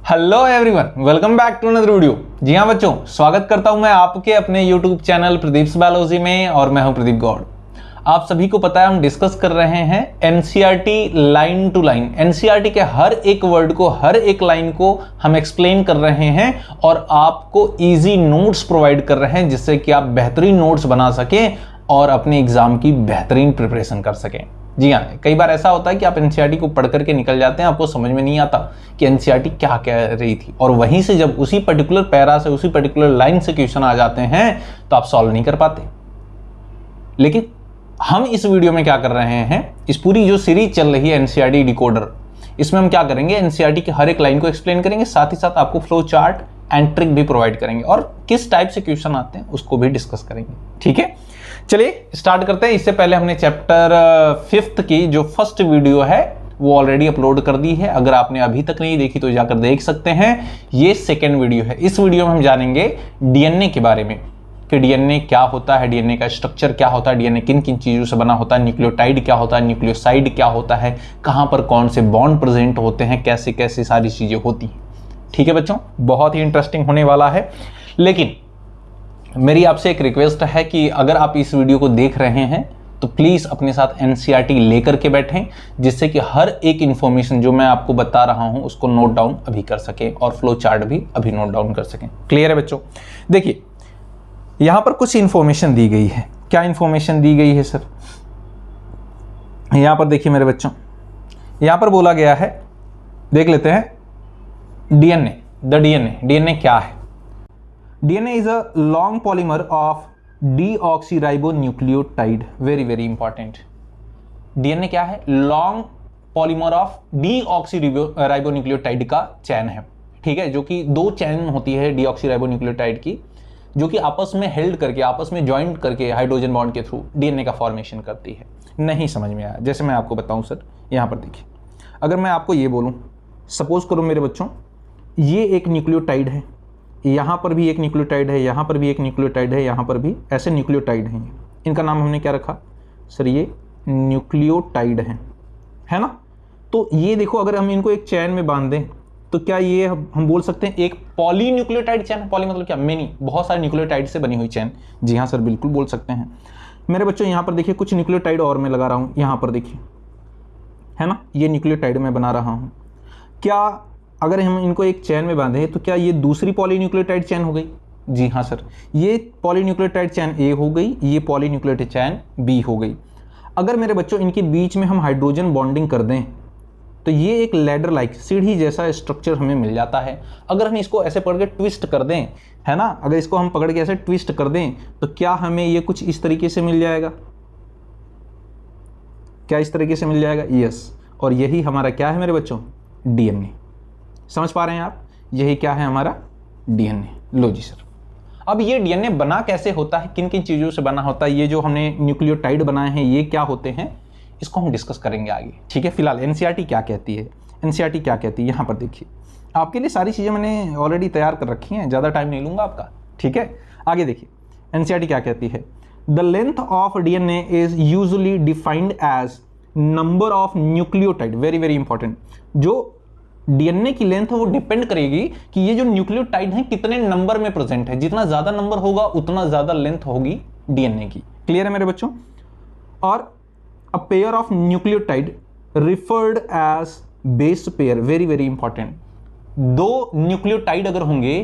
Hello everyone, welcome back to another video. जी हाँ बच्चों, स्वागत करता हूं मैं आपके अपने यूट्यूब चैनल प्रदीप बायोलॉजी में और मैं हूं प्रदीप गौड़। आप सभी को पता है हम डिस्कस कर रहे हैं NCERT line to line. NCERT के हर एक वर्ड को, हर एक लाइन को हम एक्सप्लेन कर रहे हैं और आपको इजी नोट्स प्रोवाइड कर रहे हैं जिससे कि आप बेहतरीन नोट्स बना सकें और अपने एग्जाम की बेहतरीन प्रिपरेशन कर सकें। जी हाँ, कई बार ऐसा होता है कि आप एनसीईआरटी को पढ़ करके निकल जाते हैं, आपको समझ में नहीं आता कि एनसीईआरटी क्या कह रही थी, और वहीं से जब उसी पर्टिकुलर पैरा से, उसी पर्टिकुलर लाइन से क्वेश्चन आ जाते हैं तो आप सॉल्व नहीं कर पाते। लेकिन हम इस वीडियो में क्या कर रहे हैं, इस पूरी जो सीरीज चल रही है एनसीईआरटी डिकोडर, इसमें हम क्या करेंगे, एनसीईआरटी की हर एक लाइन को एक्सप्लेन करेंगे, साथ ही साथ आपको फ्लो चार्ट एंड ट्रिक भी प्रोवाइड करेंगे और किस टाइप से क्वेश्चन आते हैं उसको भी डिस्कस करेंगे। ठीक है, चलिए स्टार्ट करते हैं। इससे पहले हमने चैप्टर 5th की जो फर्स्ट वीडियो है वो ऑलरेडी अपलोड कर दी है। अगर आपने अभी तक नहीं देखी तो जाकर देख सकते हैं। ये सेकेंड वीडियो है। इस वीडियो में हम जानेंगे डीएनए के बारे में कि डीएनए क्या होता है, डीएनए का स्ट्रक्चर क्या होता है, डीएनए किन किन चीज़ों से बना होता है, न्यूक्लियोटाइड क्या होता है, न्यूक्लियोसाइड क्या होता है, कहाँ पर कौन से बॉन्ड प्रेजेंट होते हैं, कैसे कैसे सारी चीज़ें होती हैं। ठीक है बच्चों, बहुत ही इंटरेस्टिंग होने वाला है। लेकिन मेरी आपसे एक रिक्वेस्ट है कि अगर आप इस वीडियो को देख रहे हैं तो प्लीज़ अपने साथ एनसीईआरटी लेकर के बैठें, जिससे कि हर एक इंफॉर्मेशन जो मैं आपको बता रहा हूं उसको नोट डाउन अभी कर सकें और फ्लो चार्ट भी अभी नोट डाउन कर सकें। क्लियर है बच्चों? देखिए यहां पर कुछ इंफॉर्मेशन दी गई है। क्या इंफॉर्मेशन दी गई है सर? यहां पर देखिए मेरे बच्चों, यहां पर बोला गया है, देख लेते हैं डीएनए। द डीएनए क्या है? DNA is a long polymer of deoxyribonucleotide. very important. DNA क्या है? Long polymer of deoxyribonucleotide का चैन है। ठीक है, जो कि दो चैन होती है डीऑक्सीराइबोन्यूक्लियोटाइड की, जो कि आपस में हेल्ड करके, आपस में ज्वाइंट करके हाइड्रोजन बॉन्ड के थ्रू डीएनए का फॉर्मेशन करती है। नहीं समझ में आया? जैसे मैं आपको बताऊं सर, यहां पर देखिए, अगर मैं आपको ये बोलूं, सपोज करो मेरे बच्चों ये एक न्यूक्लियोटाइड है, यहाँ पर भी एक न्यूक्लियोटाइड है, यहाँ पर भी एक न्यूक्लियोटाइड है, यहाँ पर भी ऐसे न्यूक्लियोटाइड हैं। इनका नाम हमने क्या रखा सर? ये न्यूक्लियोटाइड है ना? तो ये देखो, अगर हम इनको एक चैन में बांध दें तो क्या ये हम बोल सकते हैं एक पॉलीन्यूक्लियोटाइड चैन है? पॉली मतलब क्या? मेनी, बहुत सारे न्यूक्लियोटाइड से बनी हुई चैन। जी हाँ सर, बिल्कुल बोल सकते हैं। मेरे बच्चों यहाँ पर देखिए कुछ न्यूक्लियोटाइड और मैं लगा रहा हूँ, यहाँ पर देखिए, है ना, ये न्यूक्लियोटाइड मैं बना रहा हूँ। क्या अगर हम इनको एक चैन में बांधें तो क्या ये दूसरी पॉलीन्यूक्लियोटाइड चैन हो गई? जी हाँ सर, ये पॉलीन्यूक्लियोटाइड चैन ए हो गई, ये पॉलीन्यूक्लियोटाइड चैन बी हो गई। अगर मेरे बच्चों इनके बीच में हम हाइड्रोजन बॉन्डिंग कर दें तो ये एक लैडर लाइक, सीढ़ी जैसा स्ट्रक्चर हमें मिल जाता है। अगर हम इसको ऐसे पकड़ के ट्विस्ट कर दें, है ना, अगर इसको हम पकड़ के ऐसे ट्विस्ट कर दें तो क्या हमें ये कुछ इस तरीके से मिल जाएगा? क्या इस तरीके से मिल जाएगा? यस। और यही हमारा क्या है मेरे बच्चों? डीएनए। समझ पा रहे हैं आप? यही क्या है हमारा? डीएनए। लो जी सर, अब ये डीएनए बना कैसे होता है, किन किन चीज़ों से बना होता है, ये जो हमने न्यूक्लियोटाइड बनाए हैं ये क्या होते हैं, इसको हम डिस्कस करेंगे आगे। ठीक है, फिलहाल एनसीईआरटी क्या कहती है, एनसीईआरटी क्या कहती है, यहाँ पर देखिए, आपके लिए सारी चीज़ें मैंने ऑलरेडी तैयार कर रखी हैं, ज़्यादा टाइम नहीं लूँगा आपका। ठीक है, आगे देखिए एनसीईआरटी क्या कहती है। The length of DNA is usually defined as number of nucleotide. Very important. जो डीएनए की लेंथ वो डिपेंड करेगी कि ये जो न्यूक्लियोटाइड हैं कितने नंबर में प्रेजेंट है। जितना ज्यादा नंबर होगा उतना ज्यादा लेंथ होगी डीएनए की। क्लियर है मेरे बच्चों? और a pair of nucleotide referred as base pair. Very important. दो न्यूक्लियोटाइड अगर होंगे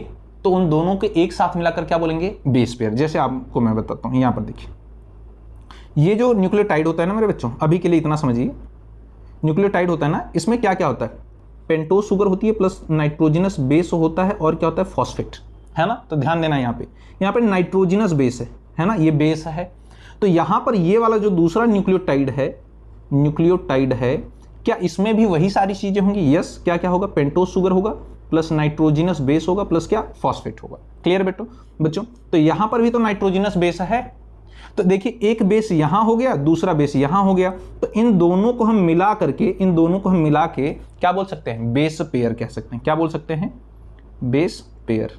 तो उन दोनों के एक साथ मिलाकर क्या बोलेंगे? Base pair. जैसे आपको मैं बताता हूं, यहां पर देखिए, ये जो न्यूक्लियोटाइड होता है ना मेरे बच्चों, अभी के लिए इतना समझिए, न्यूक्लियोटाइड होता है ना, इसमें क्या क्या होता है? पेंटोज शुगर होती है प्लस नाइट्रोजनस बेस होता है, और क्या होता है? फॉस्फेट, है ना। तो ध्यान देना, यहाँ पे नाइट्रोजनस बेस है ना, ये बेस है। तो यहाँ पर ये वाला जो दूसरा न्यूक्लियोटाइड है, क्या इसमें भी वही सारी चीजें होंगी? यस। क्या क्या होगा? पेंटोज शुगर होगा प्लस नाइट्रोजनस बेस होगा प्लस क्या? फॉस्फेट होगा। क्लियर बच्चों? तो यहाँ पर भी तो नाइट्रोजनस बेस है। तो देखिए एक बेस यहां हो गया, दूसरा बेस यहां हो गया, तो इन दोनों को हम मिला के क्या बोल सकते हैं? बेस पेयर कह सकते हैं। क्या बोल सकते हैं? Base pair.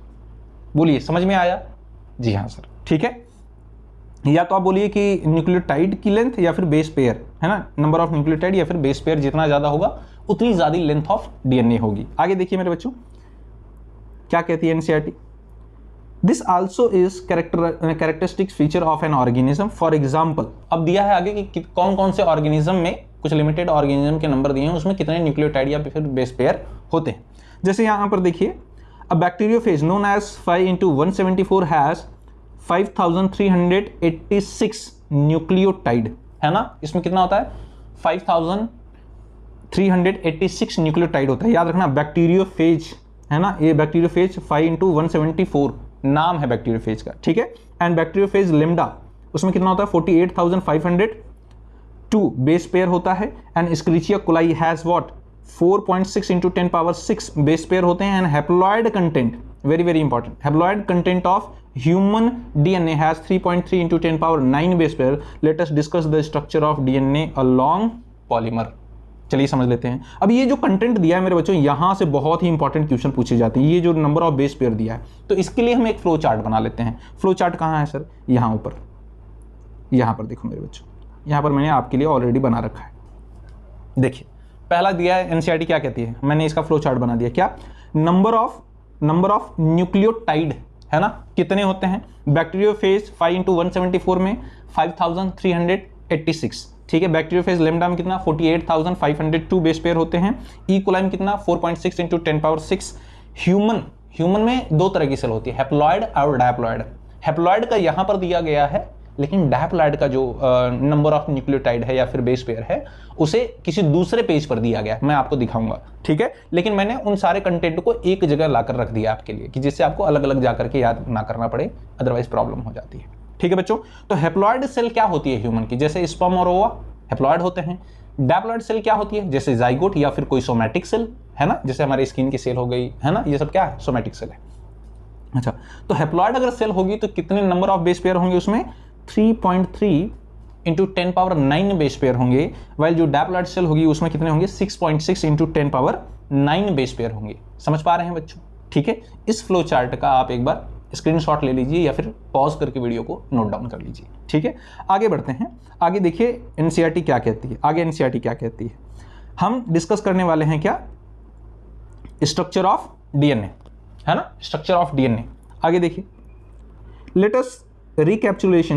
बोलिए, समझ में आया? जी हाँ सर। ठीक है, या तो आप बोलिए कि न्यूक्लियोटाइड की लेंथ या फिर बेस पेयर, है ना, नंबर ऑफ न्यूक्लियोटाइड या फिर बेस पेयर जितना ज्यादा होगा उतनी ज्यादा लेंथ ऑफ डीएनए होगी। आगे देखिए मेरे बच्चों, क्या कहती है NCERT? This also is characteristic feature of an organism. For example, अब दिया है आगे कि कौन कौन से ऑर्गेनिज्म में, कुछ लिमिटेड ऑर्गेनिज्म के नंबर दिए हैं, उसमें कितने न्यूक्लियोटाइड या फिर बेस पेयर होते हैं। जैसे यहाँ पर देखिए, a bacteriophage known as 5×174 has 5386 nucleotide, है ना। इसमें कितना होता है? 5386 न्यूक्लियोटाइड होता है। याद रखना, बैक्टीरियोफेज है ना, ये बैक्टीरियोफेज 5×174 नाम है बैक्टीरियोफेज का, ठीक है। एंड बैक्टीरियोफेज लिम्डा, उसमें कितना होता है? 48,502 बेस पेयर होता है। And Escherichia coli has what? 4.6 × 10⁶ base pair होते हैं। And haploid content, very very important, haploid content of human DNA has 3.3 × 10⁹ base pair. Let us discuss the structure of DNA along polymer. चलिए समझ लेते हैं। अब ये जो कंटेंट दिया है मेरे बच्चों, यहां से बहुत ही इंपॉर्टेंट क्वेश्चन पूछे जाते हैं। ये जो नंबर ऑफ बेस पेयर दिया है, तो इसके लिए हम एक फ्लो चार्ट बना लेते हैं। फ्लो चार्ट कहाँ है सर? यहाँ ऊपर, यहाँ पर देखो मेरे बच्चों, यहाँ पर मैंने आपके लिए ऑलरेडी बना रखा है। देखिए, पहला दिया है एनसीईआरटी क्या कहती है, मैंने इसका फ्लो चार्ट बना दिया। क्या? नंबर ऑफ न्यूक्लियोटाइड, है ना, कितने होते हैं? बैक्टीरियोफेज 5×174 में 5386, ठीक है। बैक्टीरियोफेज लिम्डा में कितना? 48,502 बेस पेयर होते हैं। ई कोलाई में कितना? 4.6 × 10⁶। ह्यूमन में दो तरह की सेल होती है, हैप्लॉइड और डायप्लॉइड। हैप्लॉइड का यहाँ पर दिया गया है, लेकिन डायप्लॉइड का जो नंबर ऑफ न्यूक्लियोटाइड है या फिर बेस पेयर है, उसे किसी दूसरे पेज पर दिया गया है, मैं आपको दिखाऊंगा, ठीक है। लेकिन मैंने उन सारे कंटेंट को एक जगह लाकर रख दिया आपके लिए, कि जिससे आपको अलग अलग जाकर के याद ना करना पड़े, अदरवाइज प्रॉब्लम हो जाती है, ठीक है बच्चों। तो हैप्लॉइड सेल क्या होती है ह्यूमन की? जैसे स्पर्म और ओवा हैप्लॉइड होते हैं। डायप्लॉइड सेल क्या होती है? जैसे जाइगोट या फिर कोई सोमैटिक सेल, है ना, जैसे हमारी स्किन की सेल हो गई, है ना, ये सब क्या है? सोमैटिक सेल है। अच्छा, तो हैप्लॉइड अगर सेल होगी तो कितने नंबर ऑफ बेस पेयर होंगे? उसमें 3.3 × 10⁹ बेस पेयर होंगे। वाइल जो डायप्लॉइड सेल होगी उसमें कितने होंगे? 6.6 × 10⁹ बेस पेयर होंगे। समझ पा रहे हैं बच्चों? ठीक है। इस फ्लो चार्ट का आप एक बार स्क्रीनशॉट ले लीजिए या फिर पॉज करके वीडियो को नोट डाउन कर लीजिए, ठीक है। आगे बढ़ते हैं। आगे देखिए एनसीईआरटी क्या कहती है। आगे एनसीईआरटी क्या कहती है, हम डिस्कस करने वाले हैं क्या? स्ट्रक्चर ऑफ डीएनए, है ना, स्ट्रक्चर ऑफ डीएनए। आगे देखिए, let us recapitulate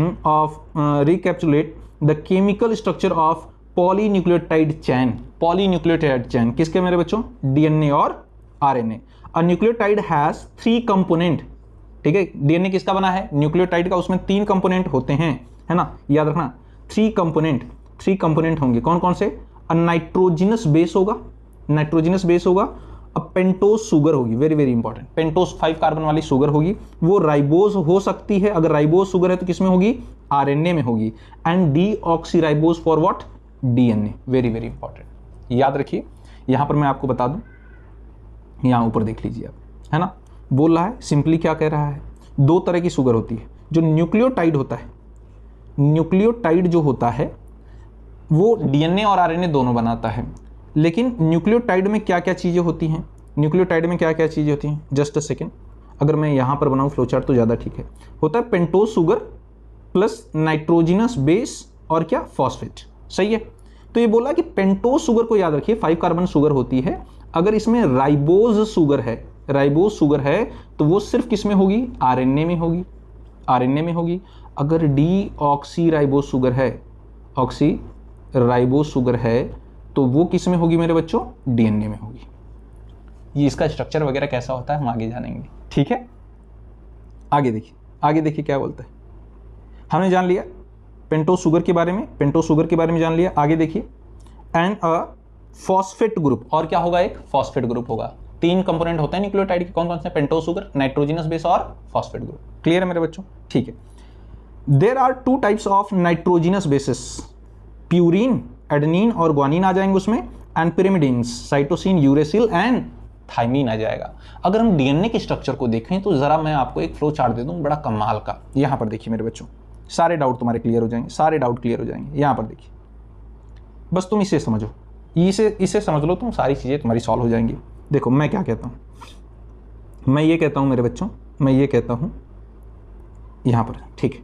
the chemical structure of polynucleotide chain। polynucleotide chain किसके मेरे बच्चों? डीएनए और RNA. A nucleotide has 3 component, ठीक है। डीएनए किसका बना है? न्यूक्लियोटाइड का। उसमें 3 कंपोनेंट होते हैं, है ना, याद रखना। 3 कंपोनेंट होंगे। कौन कौन से? नाइट्रोजिनस बेस होगा, नाइट्रोजिनस बेस होगा। अब पेंटोज शुगर होगी, very very important. Pentose 5 carbon वाली शुगर होगी, वो राइबोज हो सकती है। अगर राइबोज शुगर है तो किसमें होगी? आरएनए में होगी। And deoxyribose for what? DNA. Very very important, याद रखिए। यहां पर मैं आपको बता दूं, यहां ऊपर देख लीजिए आप, है ना, बोल रहा है सिंपली क्या कह रहा है? 2 तरह की शुगर होती है। जो न्यूक्लियोटाइड होता है, न्यूक्लियोटाइड जो होता है वो डीएनए और आरएनए दोनों बनाता है। लेकिन न्यूक्लियोटाइड में क्या क्या चीज़ें होती हैं? न्यूक्लियोटाइड में क्या क्या चीज़ें होती हैं? जस्ट अ सेकेंड, अगर मैं यहाँ पर बनाऊँ फ्लो चार्ट तो ज़्यादा ठीक है। होता है pentose sugar plus nitrogenous base और क्या? फॉस्फेट, सही है। तो ये बोला कि पेंटोज शुगर को याद रखिए 5 कार्बन शुगर होती है। अगर इसमें राइबोज शुगर है तो वो सिर्फ किस में होगी? आरएनए में होगी, आरएनए में होगी। अगर डीऑक्सीराइबोज शुगर है, ऑक्सीराइबोज शुगर है, तो वो किस में होगी मेरे बच्चों? डीएनए में होगी। ये इसका स्ट्रक्चर वगैरह कैसा होता है हम आगे जानेंगे, ठीक है। आगे देखिए क्या बोलता है। हमने जान लिया पेंटोज शुगर के बारे में, जान लिया। आगे देखिए, एंड अ फॉस्फेट ग्रुप, और क्या होगा? एक फॉस्फेट ग्रुप होगा। 3 कंपोनेंट होते हैं न्यूक्लियोटाइड के, कौन कौन से? पेंटोज शुगर, नाइट्रोजिनस बेस और फॉस्फेट ग्रुप। क्लियर है मेरे बच्चों? ठीक है। There are 2 types of nitrogenous bases, purine, adenine और ग्वानिन आ जाएंगे उसमें, and pyrimidines, cytosine, uracil and thymine आ जाएगा। अगर हम डीएनए के स्ट्रक्चर को देखें तो जरा मैं आपको एक फ्लो चार्ट दे दूं बड़ा कमाल का। यहां पर देखिए मेरे बच्चों, सारे डाउट तुम्हारे क्लियर हो जाएंगे, यहां पर देखिए, बस तुम इसे समझो, इसे समझ लो, तुम सारी चीजें तुम्हारी सॉल्व हो जाएंगी। देखो मैं क्या कहता हूं, मैं ये कहता हूं मेरे बच्चों, यहां पर, ठीक है,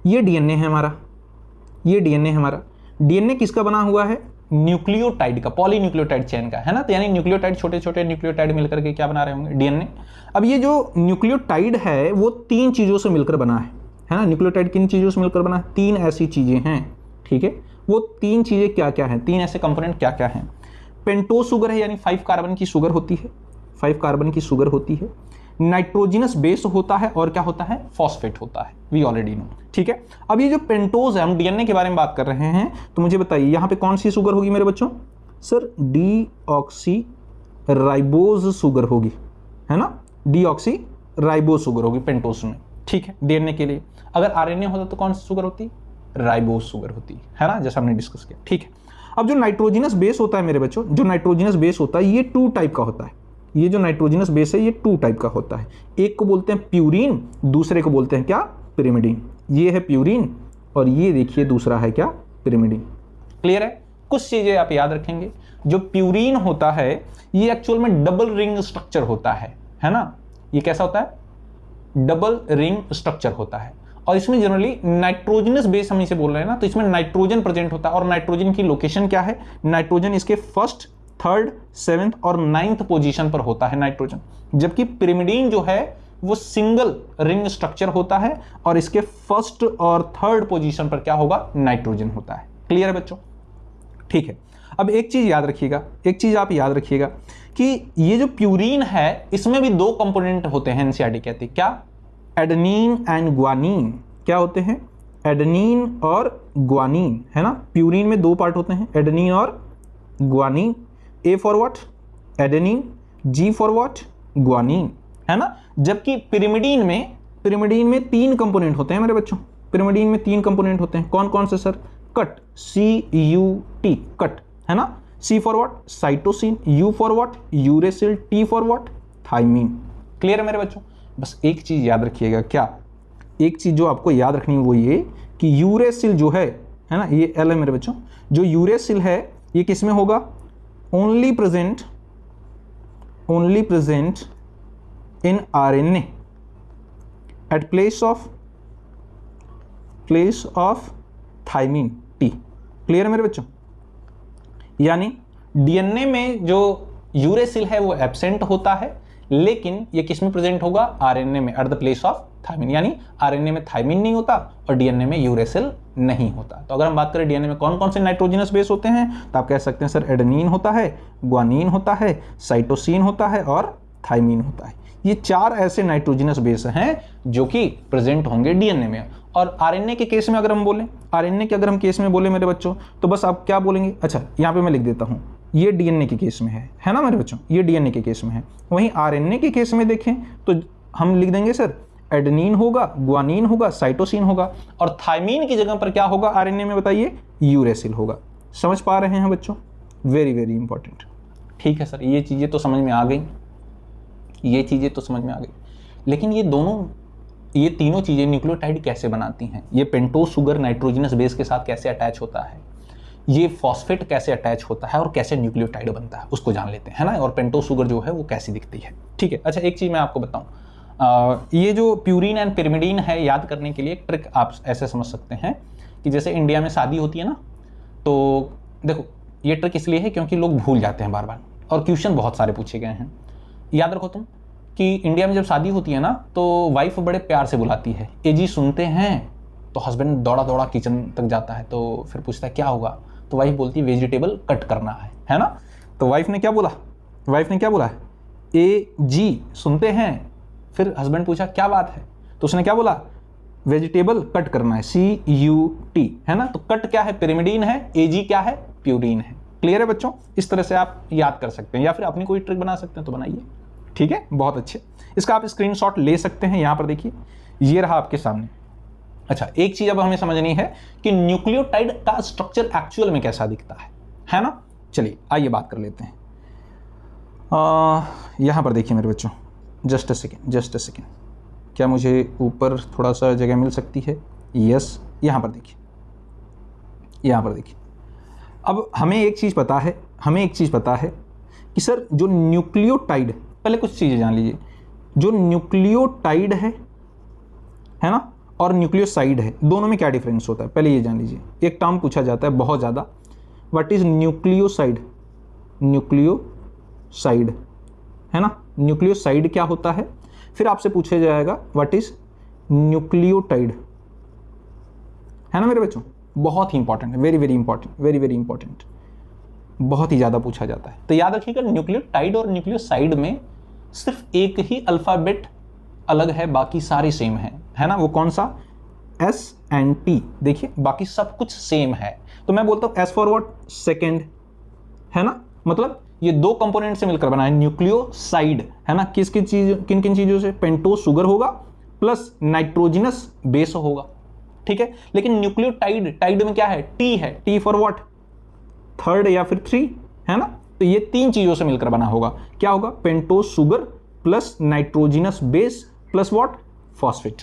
ये डीएनए है हमारा, डीएनए किसका बना हुआ है? न्यूक्लियोटाइड का, पॉलीन्यूक्लियोटाइड चेन का, है ना। तो यानी न्यूक्लियोटाइड, छोटे छोटे न्यूक्लियोटाइड मिलकर के क्या बना रहे होंगे, डीएनए। अब ये जो न्यूक्लियोटाइड है वो 3 चीजों से मिलकर बना है ना। न्यूक्लियोटाइड किन चीजों से मिलकर बना है, 3 ऐसी चीजें हैं, ठीक है। वो 3 चीजें क्या क्या हैं, 3 ऐसे कंपोनेंट क्या क्या हैं। पेंटोज शुगर है, यानी 5 कार्बन की शुगर होती है, 5 कार्बन की शुगर होती है। नाइट्रोजनस बेस होता है और क्या होता है, फॉस्फेट होता है, वी ऑलरेडी नो, ठीक है। अब ये जो पेंटोज है, हम डीएनए के बारे में बात कर रहे हैं, तो मुझे बताइए यहाँ पे कौन सी शुगर होगी मेरे बच्चों, सर डीऑक्सी राइबोज शुगर होगी, है ना। डीऑक्सी राइबोज शुगर होगी पेंटोज में, ठीक है, डीएनए के लिए। अगर आरएनए होता तो कौन सी शुगर होती, राइबोज शुगर होती है ना, जैसा हमने डिस्कस किया, ठीक है। अब जो नाइट्रोजनस बेस होता है मेरे बच्चों, जो नाइट्रोजनस बेस होता है ये 2 टाइप का होता है। ये जो नाइट्रोजनस बेस है ये 2 टाइप का होता है। एक को बोलते हैं प्यूरीन, दूसरे को बोलते हैं क्या, पिरिमिडीन। ये है प्यूरीन और ये देखिए दूसरा है क्या, पिरिमिडीन। क्लियर है। कुछ चीजें आप याद रखेंगे, जो प्यूरीन होता है ये एक्चुअल में डबल रिंग स्ट्रक्चर होता है ना। ये कैसा होता है, डबल रिंग स्ट्रक्चर होता है, और इसमें जनरली नाइट्रोजनस बेस हम इसे बोल रहे हैं ना, तो इसमें नाइट्रोजन प्रेजेंट होता है। और नाइट्रोजन की लोकेशन क्या है, नाइट्रोजन इसके 1st, 3rd, 7th और 9th पोजीशन पर होता है नाइट्रोजन। जबकि पिरिमिडीन जो है वो सिंगल रिंग स्ट्रक्चर होता है और इसके 1st और 3rd पोजीशन पर क्या होगा, नाइट्रोजन होता है। क्लियर है बच्चों, ठीक है। अब एक चीज याद रखिएगा, एक चीज आप याद रखिएगा कि ये जो प्यूरीन है इसमें भी 2 कंपोनेंट होते हैं, एनसीईआरटी कहती है क्या, एडेनिन एंड ग्वानिन। क्या होते हैं, एडेनिन और ग्वानिन, है ना। प्यूरीन में 2 पार्ट होते हैं, एडेनिन और guanine. A for what, adenine, G for what, guanine, है ना। जबकि पिरिमिडीन में 3 कंपोनेंट होते हैं मेरे बच्चों। पिरिमिडीन में 3 कंपोनेंट होते हैं, कौन कौन से सर, कट, CUT, कट, है ना। C for what, cytosine, U for what, uracil, T for what, thymine. Clear है मेरे बच्चों। बस एक चीज याद रखिएगा, क्या, एक चीज जो आपको याद रखनी है वो ये कि यूरेसिल जो है ना, ये L है मेरे बच्चों। जो यूरेसिल है ये किस में होगा, only present in RNA at place of thymine T। Clear है मेरे बच्चों। यानी डीएनए में जो यूरेसिल है वो एब्सेंट होता है, लेकिन ये किस में प्रेजेंट होगा, आरएनए में, at the place of thymine. यानी आरएनए में थाइमीन नहीं होता और डीएनए में यूरेसिल नहीं होता। तो अगर हम बात करें डीएनए में कौन कौन से नाइट्रोजनस बेस होते हैं, तो आप कह सकते हैं सर एडेनिन होता है, ग्वानिन होता है, साइटोसिन होता है और थाइमीन होता है। ये 4 ऐसे नाइट्रोजनस बेस हैं जो कि प्रेजेंट होंगे डीएनए में। और आरएनए के केस में अगर हम बोलें, आरएनए के अगर हम केस में बोले मेरे बच्चों, तो बस आप क्या बोलेंगे, अच्छा यहाँ पे मैं लिख देता हूँ, ये डीएनए के केस में है ना मेरे बच्चों, ये डीएनए के केस में है। वहीं आरएनए के केस में देखें तो हम लिख देंगे सर एडेनिन होगा, ग्वानिन होगा, साइटोसिन होगा, और थाइमीन की जगह पर क्या होगा आरएनए में, बताइए, यूरेसिल होगा। समझ पा रहे हैं बच्चों, वेरी वेरी इंपॉर्टेंट। ठीक है सर, ये चीज़ें तो समझ में आ गई, ये चीज़ें तो समझ में आ गई। लेकिन ये तीनों चीज़ें न्यूक्लियोटाइड कैसे बनाती हैं, ये पेंटोज शुगर नाइट्रोजनस बेस के साथ कैसे अटैच होता है, ये फॉस्फेट कैसे अटैच होता है और कैसे न्यूक्लियोटाइड बनता है, उसको जान लेते हैं, है ना। और पेंटोज शुगर जो है वो कैसी दिखती है, ठीक है। अच्छा, एक चीज़ मैं आपको बताऊं, ये जो प्यूरीन एंड पिरिमिडीन है, याद करने के लिए एक ट्रिक आप ऐसे समझ सकते हैं कि जैसे इंडिया में शादी होती है ना, तो देखो ये ट्रिक इसलिए है क्योंकि लोग भूल जाते हैं बार बार, और क्वेश्चन बहुत सारे पूछे गए हैं। याद रखो तुम कि इंडिया में जब शादी होती है ना, तो वाइफ बड़े प्यार से बुलाती है, एजी सुनते हैं, तो हस्बैंड दौड़ा दौड़ा किचन तक जाता है, तो फिर पूछता है क्या होगा, तो वाइफ बोलती है वेजिटेबल कट करना है ना। तो वाइफ ने क्या बोला, एजी सुनते हैं, फिर हस्बैंड पूछा क्या बात है, तो उसने क्या बोला, वेजिटेबल कट करना है, CUT, है ना। तो कट क्या है, पिरिमिडीन है, एजी क्या है, प्यूरीन है। क्लियर है बच्चों, इस तरह से आप याद कर सकते हैं, या फिर अपनी कोई ट्रिक बना सकते हैं तो बनाइए, ठीक है, बहुत अच्छे। इसका आप स्क्रीनशॉट ले सकते हैं, यहां पर देखिए, ये रहा आपके सामने। अच्छा, एक चीज अब हमें समझनी है कि न्यूक्लियोटाइड का स्ट्रक्चर एक्चुअल में कैसा दिखता है ना। चलिए आइए बात कर लेते हैं। यहां पर देखिए मेरे बच्चों, जस्ट अ सेकेंड, क्या मुझे ऊपर थोड़ा सा जगह मिल सकती है, यस, यहां पर देखिए। अब हमें एक चीज पता है कि सर जो न्यूक्लियोटाइड, पहले कुछ चीजें जान लीजिए, जो न्यूक्लियोटाइड है ना, और न्यूक्लियोसाइड है, दोनों में क्या डिफरेंस होता है, पहले ये जान लीजिए। एक टर्म पूछा जाता है बहुत ज़्यादा, व्हाट इज न्यूक्लियोसाइड, न्यूक्लियोसाइड है ना, न्यूक्लियोसाइड क्या होता है। फिर आपसे पूछा जाएगा व्हाट इज न्यूक्लियोटाइड, है ना मेरे बच्चों, बहुत ही इंपॉर्टेंट है, very very important, very very important, बहुत ही ज्यादा पूछा जाता है। तो याद रखिएगा न्यूक्लियोटाइड और न्यूक्लियोसाइड में सिर्फ एक ही अल्फाबेट अलग है, बाकी सारे सेम है ना, वो कौन सा, S एंड T, देखिए बाकी सब कुछ सेम है। तो मैं बोलता हूं S फॉर व्हाट, सेकेंड, है ना, मतलब ये दो कंपोनेंट से मिलकर बना है न्यूक्लियोसाइड, है ना, किस किस चीज, किन किन चीजों से, पेंटोज शुगर होगा प्लस नाइट्रोजिनस बेस होगा, ठीक है। लेकिन न्यूक्लियोटाइड, टाइड में क्या है, T है, T फॉर व्हाट, थर्ड या फिर 3, है ना, तो ये तीन चीजों से मिलकर बना होगा, क्या होगा, pentose sugar plus nitrogenous base plus what, phosphate.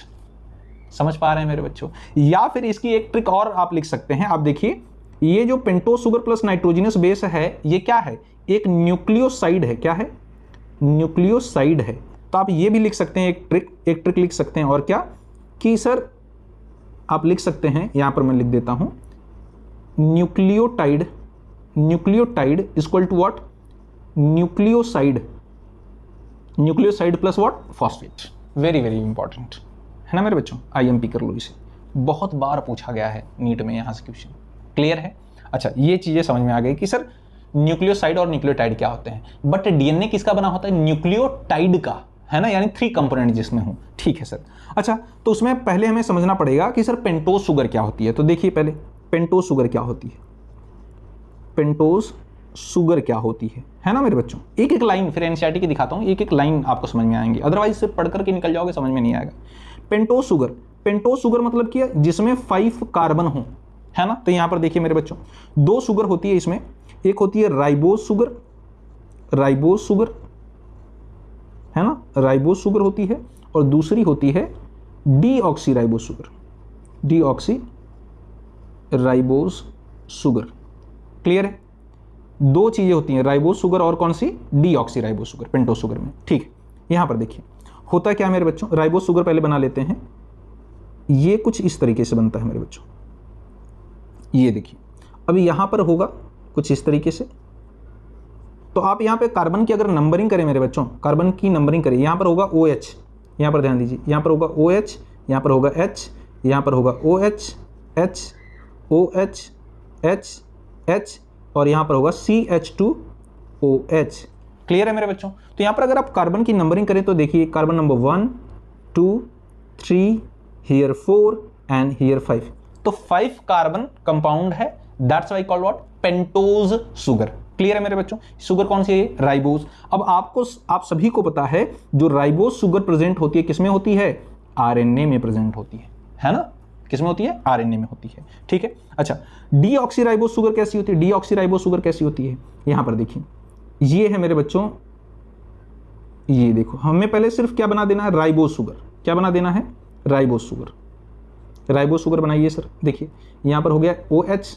समझ पा रहे हैं मेरे बच्चों। या फिर इसकी एक ट्रिक और आप लिख सकते हैं, आप देखिए ये जो pentose sugar plus nitrogenous base है ये क्या है, एक न्यूक्लियोसाइड है, क्या है, न्यूक्लियोसाइड है। तो आप ये भी लिख सकते हैं, एक ट्रिक लिख सकते हैं, और क्या कि सर आप लिख सकते हैं, यहां पर मैं लिख देता हूं, nucleotide, nucleotide equal to what, nucleoside, nucleoside plus what, phosphate. Very very important है ना मेरे बच्चों, IMP कर लो इसे, बहुत बार पूछा गया है नीट में, यहां से क्वेश्चन क्लियर है। अच्छा ये चीजें समझ में आ गई कि सर न्यूक्लियोसाइड और न्यूक्लियोटाइड क्या होते हैं, बट DNA किसका बना होता है, न्यूक्लियोटाइड का, है ना, यानी 3 कंपोनेंट जिसमें हो, ठीक है सर। अच्छा तो उसमें पहले हमें समझना पड़ेगा कि सर पेंटोज शुगर क्या होती है। तो देखिए पहले पेंटोज शुगर क्या होती है, पेंटोज शुगर क्या होती है ना मेरे बच्चों। एक एक लाइन फिर NCERT की दिखाता हूं, एक एक लाइन आपको समझ में आएंगी, अदरवाइज सिर्फ पढ़ करके निकल जाओगे, समझ में नहीं आएगा। पेंटोज शुगर, पेंटोज शुगर मतलब क्या, जिसमें 5 कार्बन हो, है ना। तो यहां पर देखिए मेरे बच्चों 2 शुगर होती है इसमें, एक होती है राइबोज शुगर, राइबोज शुगर, है ना, राइबोज शुगर होती है, और दूसरी होती है deoxyribose sugar, deoxyribose sugar. Clear है, 2 चीजें होती हैं, राइबोज शुगर और कौन सी, deoxyribose sugar pentose sugar में, ठीक है। यहां पर देखिए होता क्या मेरे बच्चों, राइबोज शुगर पहले बना लेते हैं, ये कुछ इस तरीके से बनता है मेरे बच्चों, ये देखिए अभी यहां पर होगा कुछ इस तरीके से। तो आप यहां पे कार्बन की अगर नंबरिंग करें मेरे बच्चों, कार्बन की नंबरिंग करें, यहां पर होगा OH, यहां पर ध्यान दीजिए, यहां पर होगा OH, यहां पर होगा H, यहां पर होगा OH, H, OH, H, H, और यहां पर होगा CH2OH। क्लियर है मेरे बच्चों। तो यहां पर अगर आप कार्बन की नंबरिंग करें तो देखिए carbon number 1 2 3, here 4 and here 5, तो 5 कार्बन कंपाउंड है, that's why called what, pentose sugar. Clear है मेरे बच्चों। शुगर कौन सी है, राइबोज। अब आप सभी को पता है जो राइबोज शुगर प्रेजेंट होती है किसमें होती है, RNA में प्रेजेंट होती है ना, किसमें होती है, RNA में होती है, ठीक है। अच्छा डीऑक्सीराइबोज शुगर कैसी होती है, डीऑक्सीराइबोज शुगर कैसी होती है, यहां पर देखिए ये है मेरे बच्चों, ये देखो हमें पहले सिर्फ क्या बना देना है, राइबोज शुगर, क्या बना देना है, राइबोज शुगर, राइबोज शुगर बनाइए सर। देखिए यहां पर हो गया OH,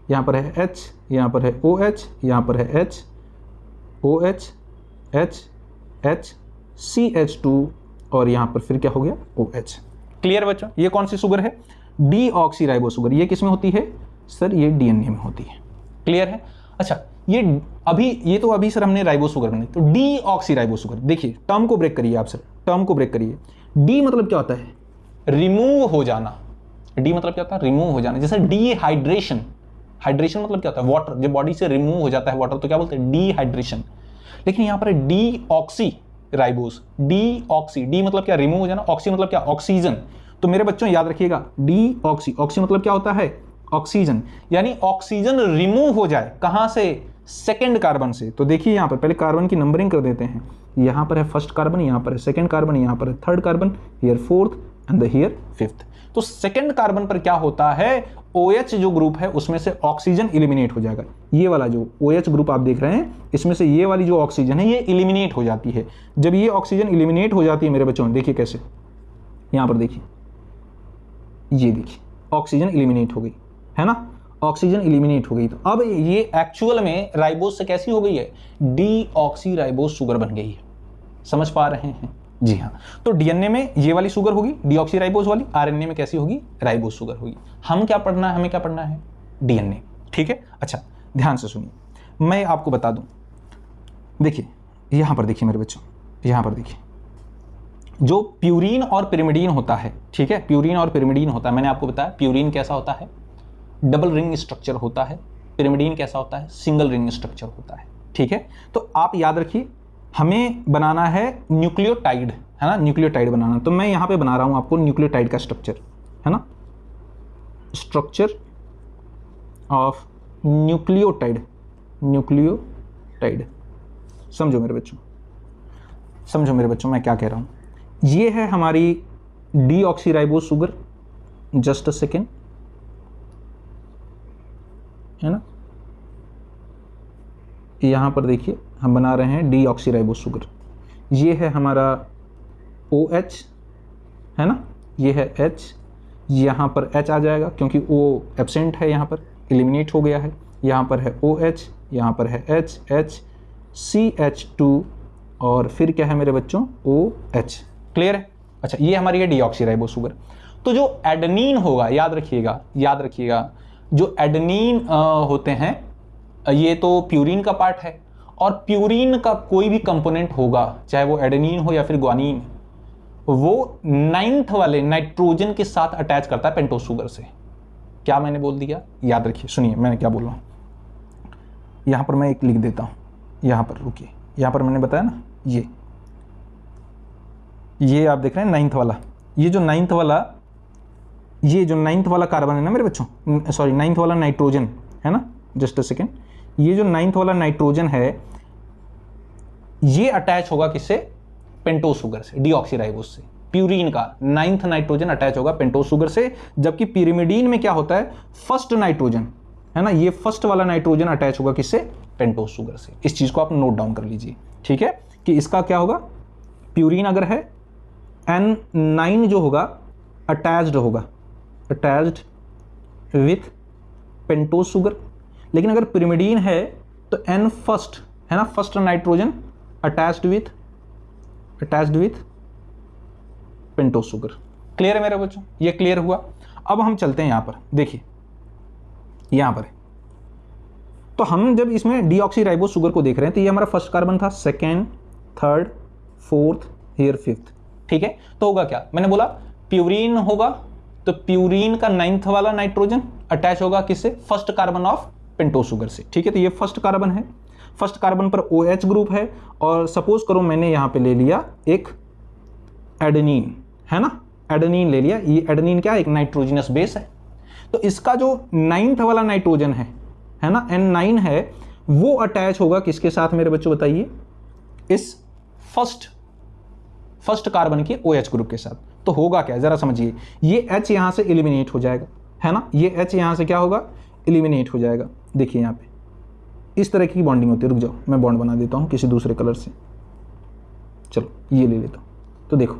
यहां पर है H, यहां पर है OH, यहां पर है H, OH, H, H, CH2, और यहां पर फिर क्या हो गया, OH। क्लियर बच्चों, ये कौन सी शुगर है, डीऑक्सीराइबोज शुगर। ये किसमें होती है सर, ये DNA में होती है। क्लियर है। अच्छा ये तो अभी सर हमने राइबोज शुगर बनाई, तो डीऑक्सीराइबोज शुगर। देखिए टर्म को ब्रेक करिए आप सर, टर्म को ब्रेक करिए। डी मतलब क्या होता है, रिमूव हो जाना, डी मतलब क्या होता है, रिमूव हो जाना। जैसे डीहाइड्रेशन, हाइड्रेशन मतलब क्या होता है, वाटर, जब बॉडी से रिमूव हो जाता है वाटर तो क्या बोलते हैं, डीहाइड्रेशन। लेकिन यहां पर डीऑक्सी राइबोज, डीऑक्सी, डी मतलब क्या, रिमूव हो जाना, ऑक्सी मतलब क्या, ऑक्सीजन। तो मेरे बच्चों याद रखिएगा डीऑक्सी, ऑक्सी मतलब क्या होता है, ऑक्सीजन, यानी ऑक्सीजन रिमूव हो जाए कहां से, सेकेंड कार्बन से। तो देखिए यहां पर पहले कार्बन की नंबरिंग कर देते हैं, यहां पर है फर्स्ट कार्बन, यहां पर है सेकंड कार्बन, यहां पर है third carbon, here fourth and here fifth. तो सेकंड कार्बन पर क्या होता है, OH जो ग्रुप है उसमें से ऑक्सीजन इलिमिनेट हो जाएगा। ये वाला जो OH ग्रुप आप देख रहे हैं इसमें से ये वाली जो ऑक्सीजन है ये इलिमिनेट हो जाती है। जब ये ऑक्सीजन इलिमिनेट हो जाती है मेरे बच्चों, देखिए कैसे, यहां पर देखिए, ये देखिए ऑक्सीजन इलिमिनेट हो गई, है ना, ऑक्सीजन इलिमिनेट हो गई। तो अब ये एक्चुअल में राइबोज से कैसी हो गई है, डीऑक्सीराइबोज शुगर बन गई है। समझ पा रहे हैं, जी हाँ। तो DNA में ये वाली शुगर होगी डीऑक्सीराइबोज वाली, RNA में कैसी होगी, राइबोज शुगर होगी। हम क्या पढ़ना है, हमें क्या पढ़ना है, DNA, ठीक है। अच्छा ध्यान से सुनिए, मैं आपको बता दूं, देखिए यहां पर देखिए मेरे बच्चों, यहां पर देखिए, जो प्यूरीन और पिरिमिडीन होता है, ठीक है, प्यूरीन और पिरिमिडीन होता है, मैंने आपको बताया प्यूरीन कैसा होता है, डबल रिंग स्ट्रक्चर होता है, पिरिमिडीन कैसा होता है, सिंगल रिंग स्ट्रक्चर होता है, ठीक है। तो आप याद रखिए, हमें बनाना है न्यूक्लियोटाइड, है ना, न्यूक्लियोटाइड बनाना, तो मैं यहां पे बना रहा हूं आपको न्यूक्लियोटाइड का स्ट्रक्चर, है ना, स्ट्रक्चर ऑफ न्यूक्लियोटाइड, न्यूक्लियोटाइड। समझो मेरे बच्चों, समझो मेरे बच्चों मैं क्या कह रहा हूं। ये है हमारी deoxyribose sugar, just a second, है ना, यहां पर देखिए हम बना रहे हैं डीऑक्सीराइबोस शुगर। ये है हमारा OH, है ना, ये है H, यहाँ पर H आ जाएगा क्योंकि O एब्सेंट है, यहाँ पर एलिमिनेट हो गया है, यहाँ पर है OH, यहाँ पर है H, H, CH2 और फिर क्या है मेरे बच्चों, OH। क्लियर है? अच्छा, ये हमारी है डीऑक्सीराइबोस शुगर। तो जो एडेनिन होगा, याद रखिएगा, याद रखिएगा, जो एडेनिन होते हैं ये तो प्यूरीन का पार्ट है, और प्यूरीन का कोई भी कंपोनेंट होगा, चाहे वो एडेनिन हो या फिर ग्वानिन, वो 9th वाले नाइट्रोजन के साथ अटैच करता है पेंटोस शुगर से। क्या मैंने बोल दिया, याद रखिए, सुनिए मैंने क्या बोल रहा हूं। यहां पर मैं एक लिख देता हूं, यहां पर रुकिए, यहां पर मैंने बताया ना, ये आप देख रहे हैं 9th वाला, ये जो 9th वाला, ये जो 9th वाला कार्बन है ना मेरे बच्चों, सॉरी 9th वाला नाइट्रोजन है ना, जस्ट अ सेकेंड, ये जो 9th वाला नाइट्रोजन है ये अटैच होगा किससे, पेंटोस शुगर से, डीऑक्सीराइबोस से। प्यूरीन का 9th नाइट्रोजन अटैच होगा पेंटोस शुगर से, जबकि पिरिमिडीन में क्या होता है, फर्स्ट नाइट्रोजन, है ना, ये फर्स्ट वाला नाइट्रोजन अटैच होगा किससे, पेंटोस शुगर से। इस चीज को आप नोट डाउन कर लीजिए, ठीक है, कि इसका क्या होगा, प्यूरीन अगर है N9 जो होगा अटैच्ड होगा, अटैच्ड विथ पेंटोस शुगर, लेकिन अगर पिरिमिडीन है तो N फर्स्ट, है ना, first nitrogen attached with pentose sugar. Clear है मेरे बच्चों, ये क्लियर हुआ। अब हम चलते हैं यहां पर, देखिए यहां पर, तो हम जब इसमें डीऑक्सीराइबोस शुगर को देख रहे हैं तो ये हमारा फर्स्ट कार्बन था, second, third, fourth, here fifth, ठीक है। तो होगा क्या, मैंने बोला प्यूरीन होगा, तो प्यूरीन का 9th वाला नाइट्रोजन अटैच होगा किससे, first carbon of pentose sugar से, ठीक है। तो ये फर्स्ट कार्बन है, फर्स्ट कार्बन पर OH ग्रुप है, और सपोज करो मैंने यहां पे ले लिया एक एडेनिन, है ना, एडेनिन ले लिया, ये एडेनिन क्या है, एक नाइट्रोजनस बेस है। तो इसका जो 9th वाला नाइट्रोजन है ना, N9 है, वो अटैच होगा किसके साथ मेरे बच्चों बताइए, इस फर्स्ट कार्बन के OH ग्रुप के साथ। तो होगा क्या, जरा समझिए, ये H यहां से एलिमिनेट हो जाएगा, है ना, ये H यहां से क्या होगा, एलिमिनेट हो जाएगा। देखिए यहां पे इस तरह की बॉन्डिंग होती है, रुक जाओ मैं बॉन्ड बना देता हूं किसी दूसरे कलर से, चलो ये ले लेता हूं। तो देखो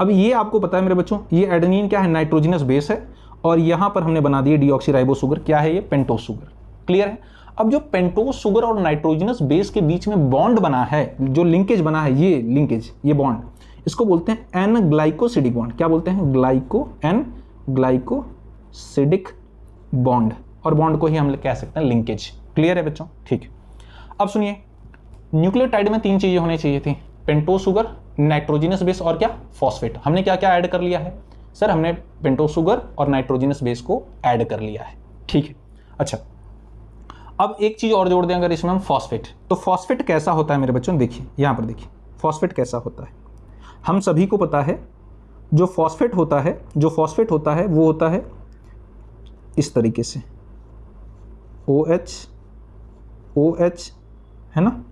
अब ये आपको पता है मेरे बच्चों, ये एडेनिन क्या है, नाइट्रोजनस बेस है, और यहां पर हमने बना दिया डीऑक्सीराइबोस शुगर, क्या है ये, पेंटोस शुगर। क्लियर है? अब जो पेंटोस शुगर और नाइट्रोजनस बेस के बीच में बॉन्ड बना है, जो लिंकेज बना है, ये लिंकेज, ये बॉन्ड, इसको बोलते हैं एन ग्लाइकोसिडिक बॉन्ड। क्या बोलते हैं, एन ग्लाइकोसिडिक बॉन्ड, और बॉन्ड को ही हम कह सकते हैं लिंकेज। क्लियर है बच्चों? ठीक है। अब सुनिए, न्यूक्लियोटाइड में 3 चीजें होनी चाहिए थी, पेंटोस शुगर, नाइट्रोजनस बेस और क्या, फॉस्फेट। हमने क्या क्या ऐड कर लिया है सर, हमने पेंटोस शुगर और नाइट्रोजनस बेस को ऐड कर लिया है, ठीक है। अच्छा, अब एक चीज और जोड़ दें अगर इसमें हम, फॉस्फेट। तो फॉस्फेट कैसा होता है मेरे बच्चों, देखिए यहां पर देखिए फॉस्फेट कैसा होता है, हम सभी को पता है जो फॉस्फेट होता है वो होता है इस तरीके से, OH, है ना,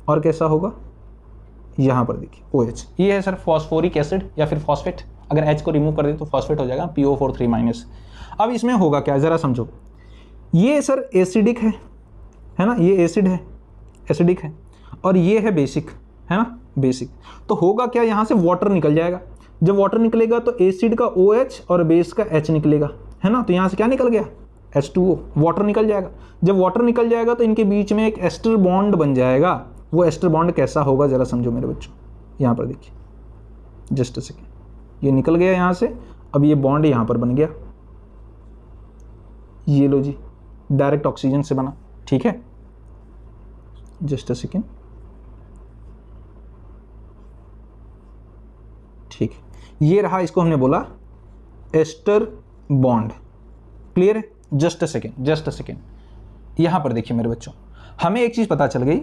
और कैसा होगा, यहां पर देखिए OH, ये है सर फॉस्फोरिक एसिड या फिर फॉस्फेट। अगर H को रिमूव कर दे तो फॉस्फेट हो जाएगा, PO4 3-। अब इसमें होगा क्या, जरा समझो, ये सर एसिडिक है ना, ये एसिडिक है, और ये है बेसिक, है ना, बेसिक। तो होगा क्या, यहां से वाटर निकल जाएगा, जब वाटर निकलेगा तो एसिड का OH और बेस का H निकलेगा, है ना, तो यहां से क्या निकल गया, H2O, वाटर निकल जाएगा। जब वाटर निकल जाएगा तो इनके बीच में एक एस्टर बॉन्ड बन जाएगा। वो एस्टर बॉन्ड कैसा होगा जरा समझो मेरे बच्चों, यहां पर देखिए, जस्ट अ सेकेंड, ये निकल गया यहां से, अब ये बॉन्ड यहां पर बन गया, ये लो जी, डायरेक्ट ऑक्सीजन से बना, ठीक है, जस्ट अ सेकेंड, ठीक है, ये रहा, इसको हमने बोला एस्टर बॉन्ड। क्लियर है? Just a second, just a second, यहां पर देखिए मेरे बच्चों, हमें एक चीज पता चल गई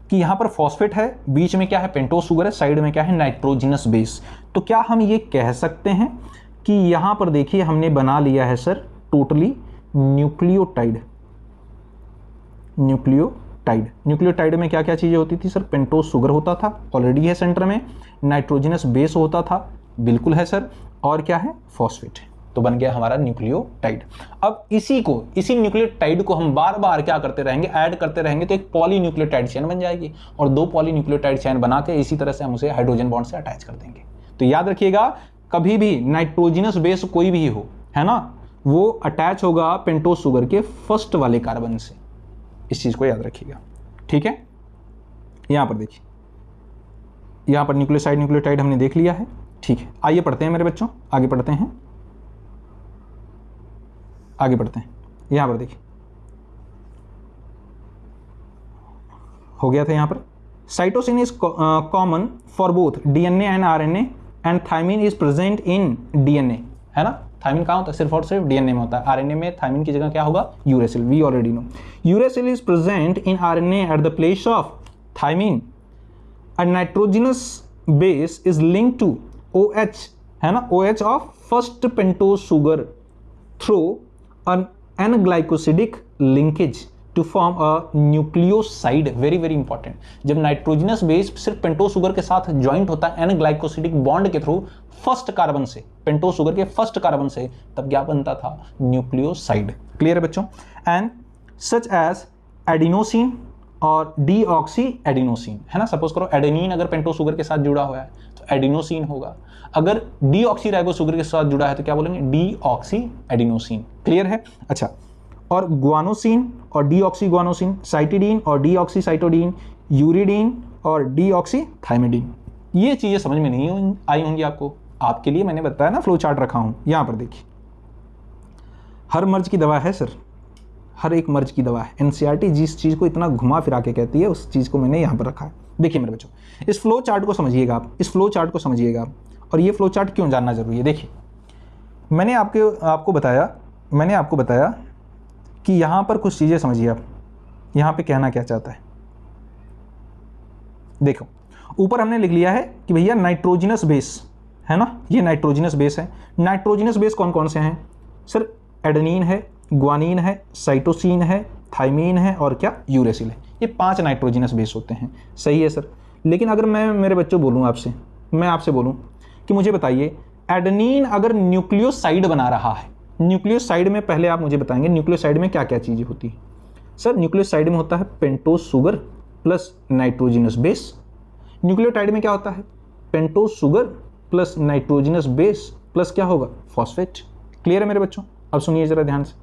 कि यहां पर फॉस्फेट है, बीच में क्या है, पेंटोज शुगर है, साइड में क्या है, नाइट्रोजिनस बेस। तो क्या हम ये कह सकते हैं कि यहां पर देखिए हमने बना लिया है सर टोटली न्यूक्लियोटाइड। न्यूक्लियोटाइड में क्या क्या चीजें होती थी सर? पेंटोज शुगर होता था, ऑलरेडी है सेंटर में, नाइट्रोजिनस बेस होता था, बिल्कुल है सर, और क्या है, फॉस्फेट है, तो बन गया हमारा न्यूक्लियोटाइड। अब इसी न्यूक्लियोटाइड को हम बार बार क्या करते रहेंगे, ऐड करते रहेंगे, तो एक पॉलीन्यूक्लियोटाइड चेन बन जाएगी, और 2 पॉलीन्यूक्लियोटाइड चेन बना के इसी तरह से हम उसे हाइड्रोजन बॉन्ड से अटैच कर देंगे। तो याद रखिएगा, कभी भी नाइट्रोजिनस बेस कोई भी हो, है ना, वो अटैच होगा पेंटोज शुगर के फर्स्ट वाले कार्बन से, इस चीज को याद रखिएगा। ठीक है, यहां पर देखिए, यहां पर न्यूक्लियोटाइड हमने देख लिया है। ठीक है, आइए पढ़ते हैं मेरे बच्चों, आगे पढ़ते हैं, यहां पर देखिए, हो गया था यहां पर, cytosine is common for both DNA and RNA and thymine is present in DNA, है ना। थायमिन कहां होता है? सिर्फ और सिर्फ डीएनए में होता है। आरएनए में थायमिन की जगह क्या होगा? Uracil, we already know. Uracil is present in RNA at the place of thymine. A nitrogenous base is linked to OH, है ना, OH of first pentose sugar through an N-glycosidic linkage to form a nucleoside। Very very important, जब nitrogenous base सिर्फ pentose sugar के साथ joint होता है N-glycosidic bond के थ्रू फर्स्ट कार्बन से, पेंटोज शुगर के फर्स्ट कार्बन से, तब क्या बनता था? न्यूक्लियोसाइड। क्लियर है बच्चों? एंड सच एज एडिनोसिन और डीऑक्सी एडिनोसिन, है ना। सपोज करो एडेनिन अगर पेंटोज शुगर के साथ जुड़ा हुआ है तो एडिनोसिन होगा, अगर डीऑक्सी राइबो शुगर के साथ जुड़ा है तो क्या बोलेंगे? Deoxy adenosine. क्लियर है? अच्छा, और ग्वानोसिन और डीऑक्सी ग्वानोसिन, साइटिडीन और डीऑक्सी साइटोडीन, यूरिडीन और डीऑक्सी थाइमिडीन। ये चीजें समझ में नहीं आई होंगी आपको, आपके लिए मैंने बताया ना, फ्लो चार्ट रखा हूं। यहां पर देखिए, हर मर्ज की दवा है सर, हर एक मर्ज की दवा है। एनसीईआरटी जिस चीज को इतना घुमा फिरा के कहती है, उस चीज को मैंने यहां पर रखा है। देखिए मेरे बच्चों, इस फ्लो चार्ट को समझिएगा आप, इस फ्लो चार्ट को समझिएगा आप, और ये फ्लो चार्ट क्यों जानना जरूरी है। देखिए, मैंने आपको बताया कि यहां पर कुछ चीजें समझिए आप, यहां पे कहना क्या चाहता है। देखो, ऊपर हमने लिख लिया है कि भैया नाइट्रोजिनस बेस, है ना, ये नाइट्रोजिनस बेस है। नाइट्रोजिनस बेस कौन कौन से हैं सर? एडेनिन है, ग्वानिन है, साइटोसिन है, थाइमीन है, और क्या? यूरेसिल है। ये 5 नाइट्रोजिनस बेस होते हैं। सही है सर, लेकिन अगर मैं मेरे बच्चों बोलूं आपसे, मैं आपसे बोलूं कि मुझे बताइए, एडेनिन अगर न्यूक्लियोसाइड बना रहा है, न्यूक्लियोसाइड में पहले आप मुझे बताएंगे न्यूक्लियोसाइड में क्या क्या चीजें होती है। सर, न्यूक्लियोसाइड में होता है pentose sugar plus nitrogenous base. Nucleotide में क्या होता है? Pentose sugar plus nitrogenous base plus क्या होगा? फॉस्फेट। क्लियर है मेरे बच्चों? अब सुनिए जरा ध्यान से,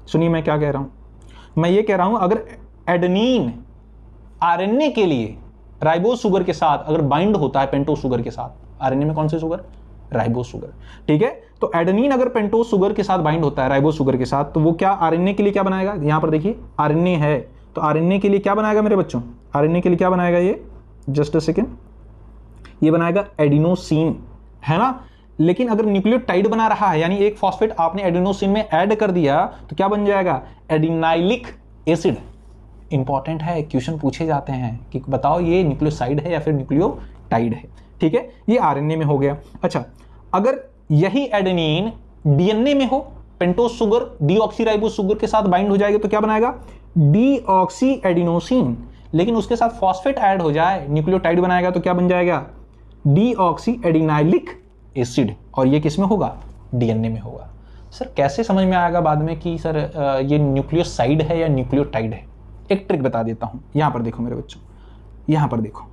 सुनिए मैं क्या कह रहा हूं। मैं ये कह रहा हूं, अगर एडेनिन आरएनए के लिए राइबोज शुगर के साथ अगर बाइंड होता है पेंटोज शुगर के साथ, आरएनए में कौन से शुगर? Ribose sugar. ठीक है, तो एडेनिन अगर पेंटोज शुगर के साथ बाइंड होता है राइबोज शुगर के साथ, तो वो क्या आरएनए के लिए क्या बनाएगा? यहां पर देखिए आरएनए है, तो आरएनए के लिए क्या बनाएगा मेरे बच्चों? आरएनए के लिए क्या बनाएगा? ये जस्ट अ सेकेंड, ये बनाएगा एडिनोसिन, है ना। लेकिन अगर न्यूक्लियोटाइड बना रहा है, यानी एक फॉस्फेट आपने एडिनोसिन में ऐड कर दिया, तो क्या बन जाएगा? Adenylic acid. इंपॉर्टेंट है, क्वेश्चन पूछे जाते हैं कि बताओ ये न्यूक्लियोसाइड है या फिर न्यूक्लियोटाइड है। ठीक है, ये आरएनए में हो गया। अच्छा, अगर यही एडेनिन डीएनए में हो, पेंटोज शुगर डीऑक्सीराइबोज शुगर के साथ बाइंड हो जाएगा, तो क्या बनाएगा? Deoxy adenosine. लेकिन उसके साथ फॉस्फेट ऐड हो जाए, न्यूक्लियोटाइड बनाएगा, तो क्या बन जाएगा? Deoxy adenylic acid. और ये किस में होगा? डीएनए में होगा। सर कैसे समझ में आएगा बाद में कि सर ये न्यूक्लियोसाइड है या न्यूक्लियोटाइड है? एक ट्रिक बता देता हूं, यहां पर देखो मेरे बच्चों, यहां पर देखो,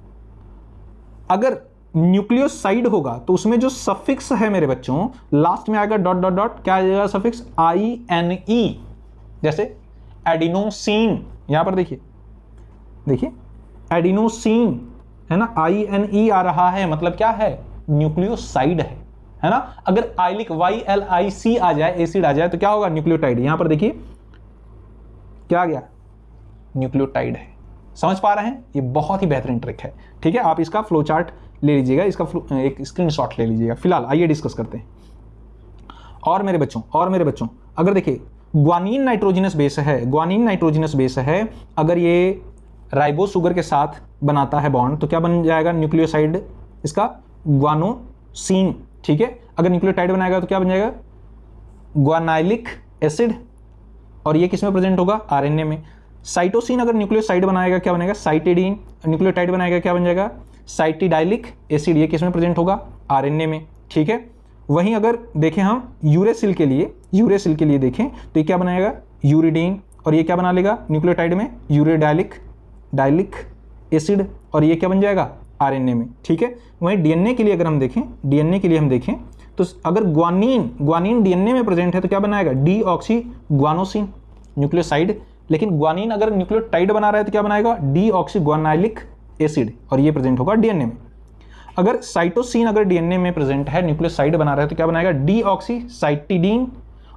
अगर न्यूक्लियोसाइड होगा तो उसमें जो सफिक्स है मेरे बच्चों, लास्ट में आएगा डॉट डॉट डॉट, क्या आ जाएगा सफिक्स? INE। जैसे एडिनोसिन, यहां पर देखिए, देखिए एडिनोसिन, है ना, INE आ रहा है, मतलब क्या है? न्यूक्लियोसाइड है ना। अगर आइलिक YLIC आ जाए, एसिड आ जाए, तो क्या होगा? न्यूक्लियोटाइड। यहां पर देखिए क्या आ गया? न्यूक्लियोटाइड है। समझ पा रहे हैं? ये बहुत ही बेहतरीन ट्रिक है। ठीक है, आप इसका फ्लो चार्ट ले लीजिएगा, इसका एक स्क्रीनशॉट ले लीजिएगा। फिलहाल आइए डिस्कस करते हैं। और मेरे बच्चों अगर देखिए ग्वानिन नाइट्रोजनस बेस है, ग्वानिन नाइट्रोजनस बेस है, अगर ये राइबो शुगर के साथ बनाता है बॉन्ड तो क्या बन जाएगा न्यूक्लियोसाइड इसका? ग्वानोसिन। ठीक है, अगर न्यूक्लियोटाइड बनाएगा तो क्या बन जाएगा? ग्वानाइलिक एसिड। और ये किस में प्रेजेंट होगा? आरएनए में। साइटोसिन अगर न्यूक्लियोसाइड बनाएगा क्या बनेगा? साइटिडीन। न्यूक्लियोटाइड बनाएगा क्या बन जाएगा? Cytidylic acid. ये किस में प्रेजेंट होगा? आरएनए में। ठीक है, वहीं अगर देखें हम यूरेसिल के लिए देखें तो ये क्या बनाएगा? यूरिडीन। और ये क्या बना लेगा न्यूक्लियोटाइड में? यूरिडाइलिक एसिड। और ये क्या बन जाएगा? आरएनए में। ठीक है, वहीं डीएनए के लिए अगर हम देखें तो अगर ग्वानिन डीएनए में प्रेजेंट है तो क्या बनाएगा? Deoxyguanosine nucleoside. लेकिन ग्वानिन अगर न्यूक्लियोटाइड बना रहा है तो क्या बनाएगा? Deoxyguanylic acid. और ये प्रेजेंट होगा डीएनए में। अगर साइटोसिन अगर डीएनए में प्रेजेंट है, न्यूक्लियोसाइड बना रहा है तो क्या बनाएगा? Deoxy cytidine.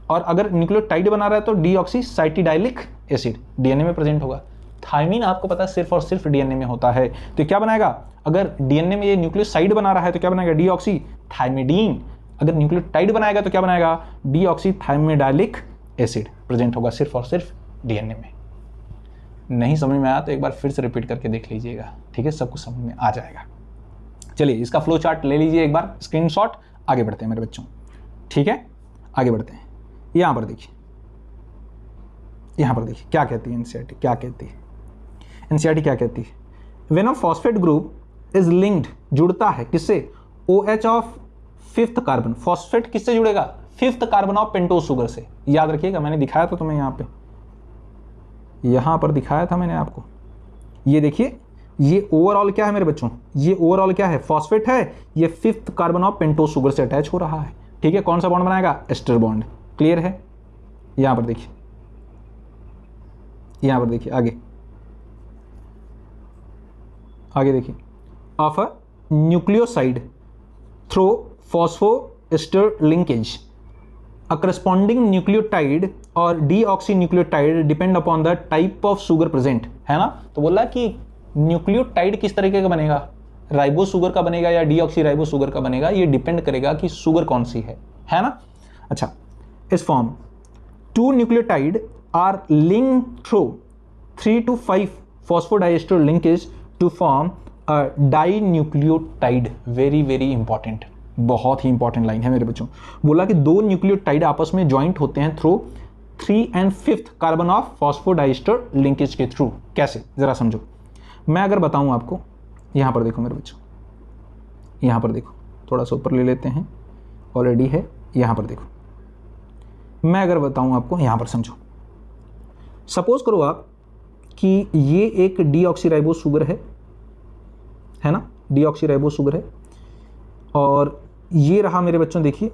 और अगर न्यूक्लियोटाइड बना रहा है तो डीऑक्सी साइटिडाइलिक एसिड डीएनए में प्रेजेंट होगा। थायमिन आपको पता है सिर्फ और सिर्फ डीएनए में होता है, तो क्या बनाएगा? अगर डीएनए में ये न्यूक्लियोसाइड बना रहा है तो क्या बनाएगा? डीऑक्सी थायमिडीन। अगर न्यूक्लियोटाइड बनाएगा तो क्या बनाएगा? डीऑक्सी थायमिडाइलिक एसिड प्रेजेंट होगा सिर्फ और सिर्फ डीएनए में। नहीं समझ में आया तो एक बार फिर से रिपीट करके देख लीजिएगा। ठीक है, सब कुछ समझ में आ जाएगा। चलिए इसका फ्लो चार्ट ले लीजिए एक बार स्क्रीनशॉट। आगे बढ़ते हैं मेरे बच्चों। ठीक है, आगे बढ़ते हैं। यहाँ पर देखिए क्या कहती है एनसीईआरटी, क्या कहती है? When a phosphate group is linked, जुड़ता है किससे? OH of 5th carbon. Phosphate किससे जुड़ेगा? 5th carbon of pentose sugar से। याद रखिएगा, मैंने दिखाया था तुम्हें यहाँ पर दिखाया था मैंने आपको। ये देखिए, ये ओवरऑल क्या है मेरे बच्चों? ये ओवरऑल क्या है? फॉस्फेट है। ये 5th carbon of pentose sugar से अटैच हो रहा है। ठीक है, कौन सा बॉन्ड बनाएगा? Ester bond. क्लियर है? यहाँ पर देखिए आगे देखिए। Of a nucleoside through phosphoester linkage, a corresponding nucleotide और deoxynucleotide depend upon the type of sugar present, है ना? तो बोला कि न्यूक्लियोटाइड किस तरीके का बनेगा? राइबो शुगर का बनेगा या डीऑक्सी राइबो शुगर का बनेगा? ये डिपेंड करेगा कि शुगर कौन सी है ना? अच्छा, इस form 2 nucleotide are link through 3 to 5 phosphodiester linkage to form a dinucleotide. Very very important, बहुत ही इंपॉर्टेंट लाइन है मेरे बच्चों। बोला कि 2 न्यूक्लियोटाइड आपस में ज्वाइंट होते हैं through 3 and 5th carbon of phosphodiester linkage के थ्रू। कैसे, जरा समझो। मैं अगर बताऊं आपको, यहां पर देखो मेरे बच्चों, यहां पर देखो, थोड़ा सा ऊपर ले लेते हैं, ऑलरेडी है। यहां पर देखो, मैं अगर बताऊं आपको, यहां पर समझो। सपोज करो आप कि ये एक डीऑक्सीराइबोस शुगर है ना? डीऑक्सीराइबोस शुगर है। और ये रहा मेरे बच्चों, देखिए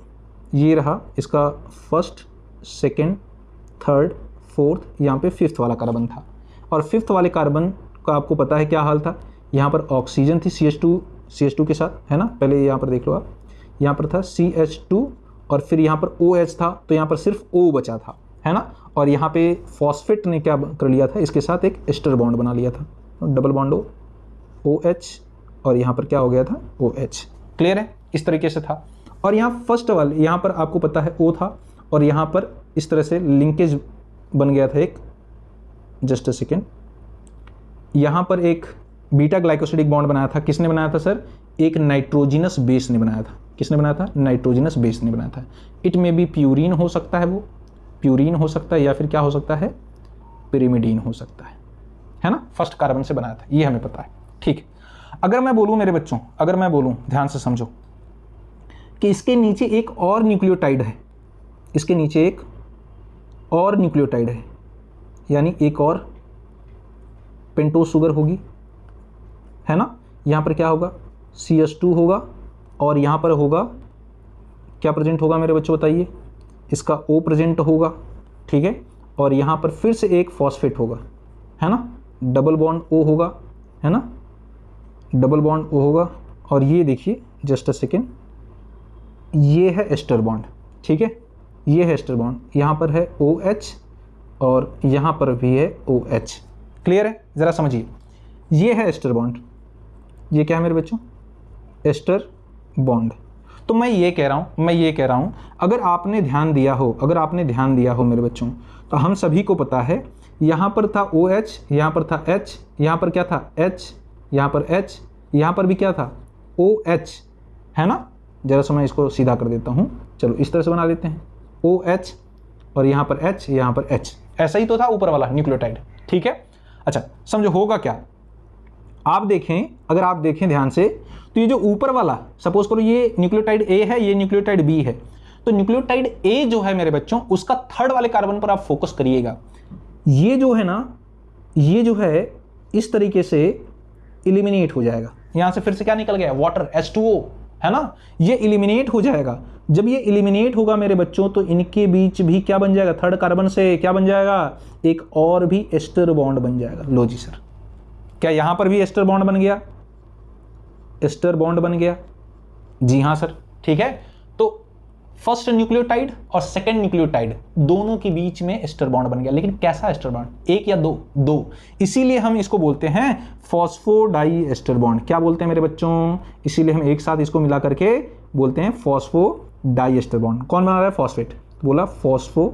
ये रहा इसका 1st, 2nd, 3rd, 4th, यहाँ पे 5th वाला कार्बन था। और 5th वाले कार्बन का आपको पता है क्या हाल था? यहाँ पर ऑक्सीजन थी CH2 के साथ, है ना? पहले यहाँ पर देख लो आप, यहाँ पर था CH2 और फिर यहाँ पर OH था, तो यहाँ पर सिर्फ O बचा था, है ना? और यहाँ पे फॉस्फेट ने क्या कर लिया था? इसके साथ एक एस्टर बॉन्ड बना लिया था, डबल बॉन्ड OH, और यहाँ पर क्या हो गया था? OH। क्लियर है? इस तरीके से था। और यहाँ फर्स्ट वाले, यहाँ पर आपको पता है O था, और यहाँ पर इस तरह से लिंकेज बन गया था एक, जस्ट अ सेकेंड, यहाँ पर एक बीटा ग्लाइकोसिडिक बॉन्ड बनाया था। किसने बनाया था सर? एक नाइट्रोजिनस बेस ने बनाया था। किसने बनाया था? नाइट्रोजिनस बेस ने बनाया था। इट में भी प्यूरिन हो सकता है, वो प्यूरिन हो सकता है, या फिर क्या हो सकता है? पिरिमिडीन हो सकता है ना? फर्स्ट कार्बन से बनाया था, ये हमें पता है। ठीक है, अगर मैं बोलूं मेरे बच्चों, अगर मैं बोलूं, ध्यान से समझो, कि इसके नीचे एक और न्यूक्लियोटाइड है, इसके नीचे एक और न्यूक्लियोटाइड है, यानी एक और पेंटोज शुगर होगी, है ना? यहाँ पर क्या होगा? CH2 होगा, और यहाँ पर होगा क्या प्रेजेंट होगा मेरे बच्चों बताइए? इसका O प्रेजेंट होगा, ठीक है? और यहाँ पर फिर से एक फॉस्फेट होगा, है ना? डबल बॉन्ड O होगा, है ना? डबल बॉन्ड O होगा, और ये देखिए, जस्ट अ सेकेंड, ये है एस्टर बॉन्ड, ठीक है? ये है एस्टर बॉन्ड, यहाँ पर है OH और यहाँ पर भी है OH। क्लियर है? जरा समझिए, ये है एस्टर बॉन्ड, ये क्या है मेरे बच्चों? Ester bond. तो मैं ये कह रहा हूं अगर आपने ध्यान दिया हो मेरे बच्चों, तो हम सभी को पता है यहां पर था OH, यहां पर था H, यहां पर क्या था H, यहां पर H, यहां पर भी क्या था OH, है ना? जरा सा मैं इसको सीधा कर देता हूं, चलो इस तरह से बना देते हैं, OH और यहां पर H, यहां पर H, ऐसा ही तो था ऊपर वाला न्यूक्लियोटाइड, ठीक है? अच्छा समझो होगा क्या, आप देखें, अगर आप देखें ध्यान से, तो ये जो ऊपर वाला, सपोज करो ये न्यूक्लियोटाइड A है, ये न्यूक्लियोटाइड B है, तो न्यूक्लियोटाइड A जो है मेरे बच्चों, उसका थर्ड वाले कार्बन पर आप फोकस करिएगा। ये जो है ना, ये जो है इस तरीके से इलिमिनेट हो जाएगा, यहां से फिर से क्या निकल गया? वाटर, H2O, है ना? ये इलिमिनेट हो जाएगा। जब ये इलिमिनेट होगा मेरे बच्चों, तो इनके बीच भी क्या बन जाएगा? थर्ड कार्बन से क्या बन जाएगा? एक और भी एस्टर बॉन्ड बन जाएगा। लो जी सर, क्या यहां पर भी एस्टर बॉन्ड बन गया? एस्टर बॉन्ड बन गया, जी हां सर, ठीक है। तो फर्स्ट न्यूक्लियोटाइड और सेकंड न्यूक्लियोटाइड दोनों के बीच में एस्टर बॉन्ड बन गया, लेकिन कैसा एस्टर बॉन्ड? एक या दो? दो। इसीलिए हम इसको बोलते हैं फॉस्फोडाई एस्टर बॉन्ड। क्या बोलते हैं मेरे बच्चों? इसीलिए हम एक साथ इसको मिला करके बोलते हैं फॉस्फोडाई एस्टर बॉन्ड। कौन बना रहा है? फॉस्फेट। बोला फॉस्फो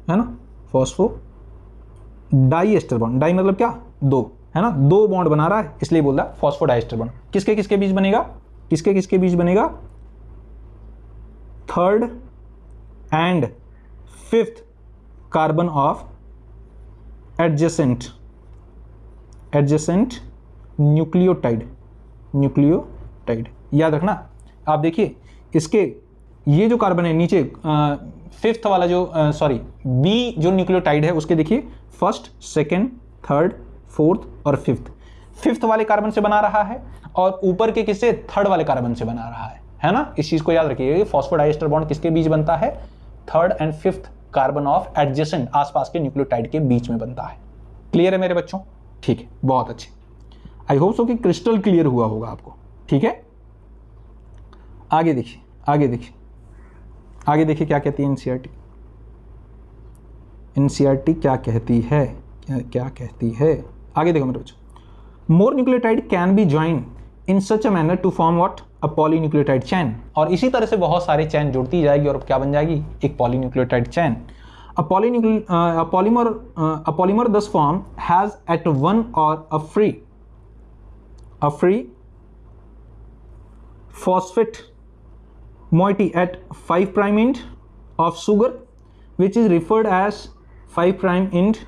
है ना, phosphodiester bond. Di मतलब क्या? दो, है ना? दो बॉन्ड बना रहा है, इसलिए बोल रहा है फॉस्फोडाई एस्टर बॉन्ड। किसके किसके बीच बनेगा? किसके किसके बीच बनेगा? Third and fifth carbon of adjacent nucleotide. याद रखना, आप देखिए इसके ये जो कार्बन है नीचे, फिफ्थ वाला जो बी जो न्यूक्लियोटाइड है, उसके देखिए फर्स्ट, सेकंड, थर्ड, फोर्थ और फिफ्थ वाले कार्बन से बना रहा है, और ऊपर के किससे? थर्ड वाले कार्बन से बना रहा है ना? इस चीज को याद रखिएगा, फॉस्फोडाई एस्टर बॉन्ड किसके बीच बनता है? Third and fifth carbon of adjacent, आसपास के न्यूक्लियोटाइड के बीच में बनता है। क्लियर है मेरे बच्चों? ठीक है, बहुत अच्छे। आई होप सो कि क्रिस्टल क्लियर हुआ होगा आपको, ठीक है? आगे देखिए क्या कहती है एनसीईआरटी क्या कहती है? आगे देखो मेरे बच्चों, more nucleotide can be join in such a manner to form what? A polynucleotide chain. और इसी तरह से बहुत सारे चैन जुड़ती जाएगी और क्या बन जाएगी? एक polynucleotide chain. A polymer thus form has at one or a free phosphate moiety at 5' end of sugar, which is referred as 5' end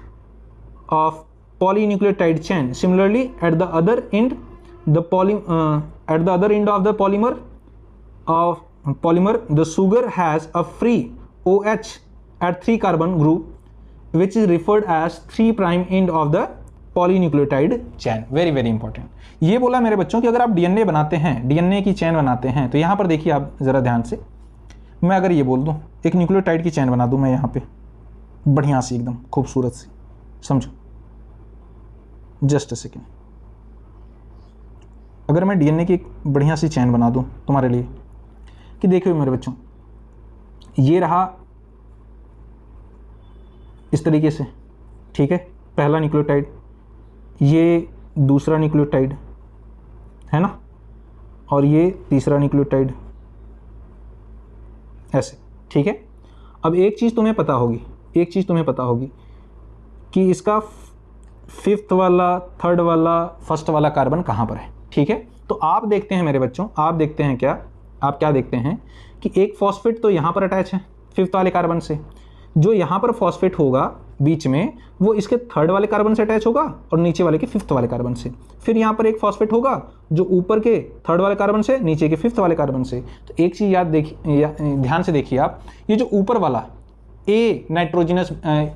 of polynucleotide chain. Similarly, at the other end of the polymer, the sugar has a free OH at 3 carbon group, which is referred as 3' end of the polynucleotide chain. Very very important. ये बोला मेरे बच्चों कि अगर आप DNA बनाते हैं, DNA की चेन बनाते हैं, तो यहां पर देखिए आप जरा ध्यान से, मैं अगर ये बोल दूं, एक न्यूक्लियोटाइड की चेन बना दूं मैं यहां पे बढ़िया सी, एकदम खूबसूरत सी, समझो, जस्ट अ सेकेंड। अगर मैं डीएनए की एक बढ़िया सी चेन बना दूं तुम्हारे लिए, कि देखिए मेरे बच्चों, ये रहा इस तरीके से, ठीक है, पहला न्यूक्लियोटाइड, ये दूसरा न्यूक्लियोटाइड, है ना, और ये तीसरा न्यूक्लियोटाइड, ऐसे, ठीक है। अब एक चीज़ तुम्हें पता होगी कि इसका फिफ्थ वाला, थर्ड वाला, फर्स्ट वाला कार्बन कहाँ पर है, ठीक है। तो आप देखते हैं मेरे बच्चों, आप क्या देखते हैं कि एक फॉस्फेट तो यहाँ पर अटैच है फिफ्थ वाले कार्बन से, जो यहाँ पर फॉस्फेट होगा बीच में, वो इसके थर्ड वाले कार्बन से अटैच होगा और नीचे वाले के फिफ्थ वाले कार्बन से। फिर यहाँ पर एक फॉस्फेट होगा जो ऊपर के थर्ड वाले कार्बन से, नीचे के फिफ्थ वाले कार्बन से। तो एक चीज़ ध्यान से देखिए आप, ये जो ऊपर वाला ए नाइट्रोजनस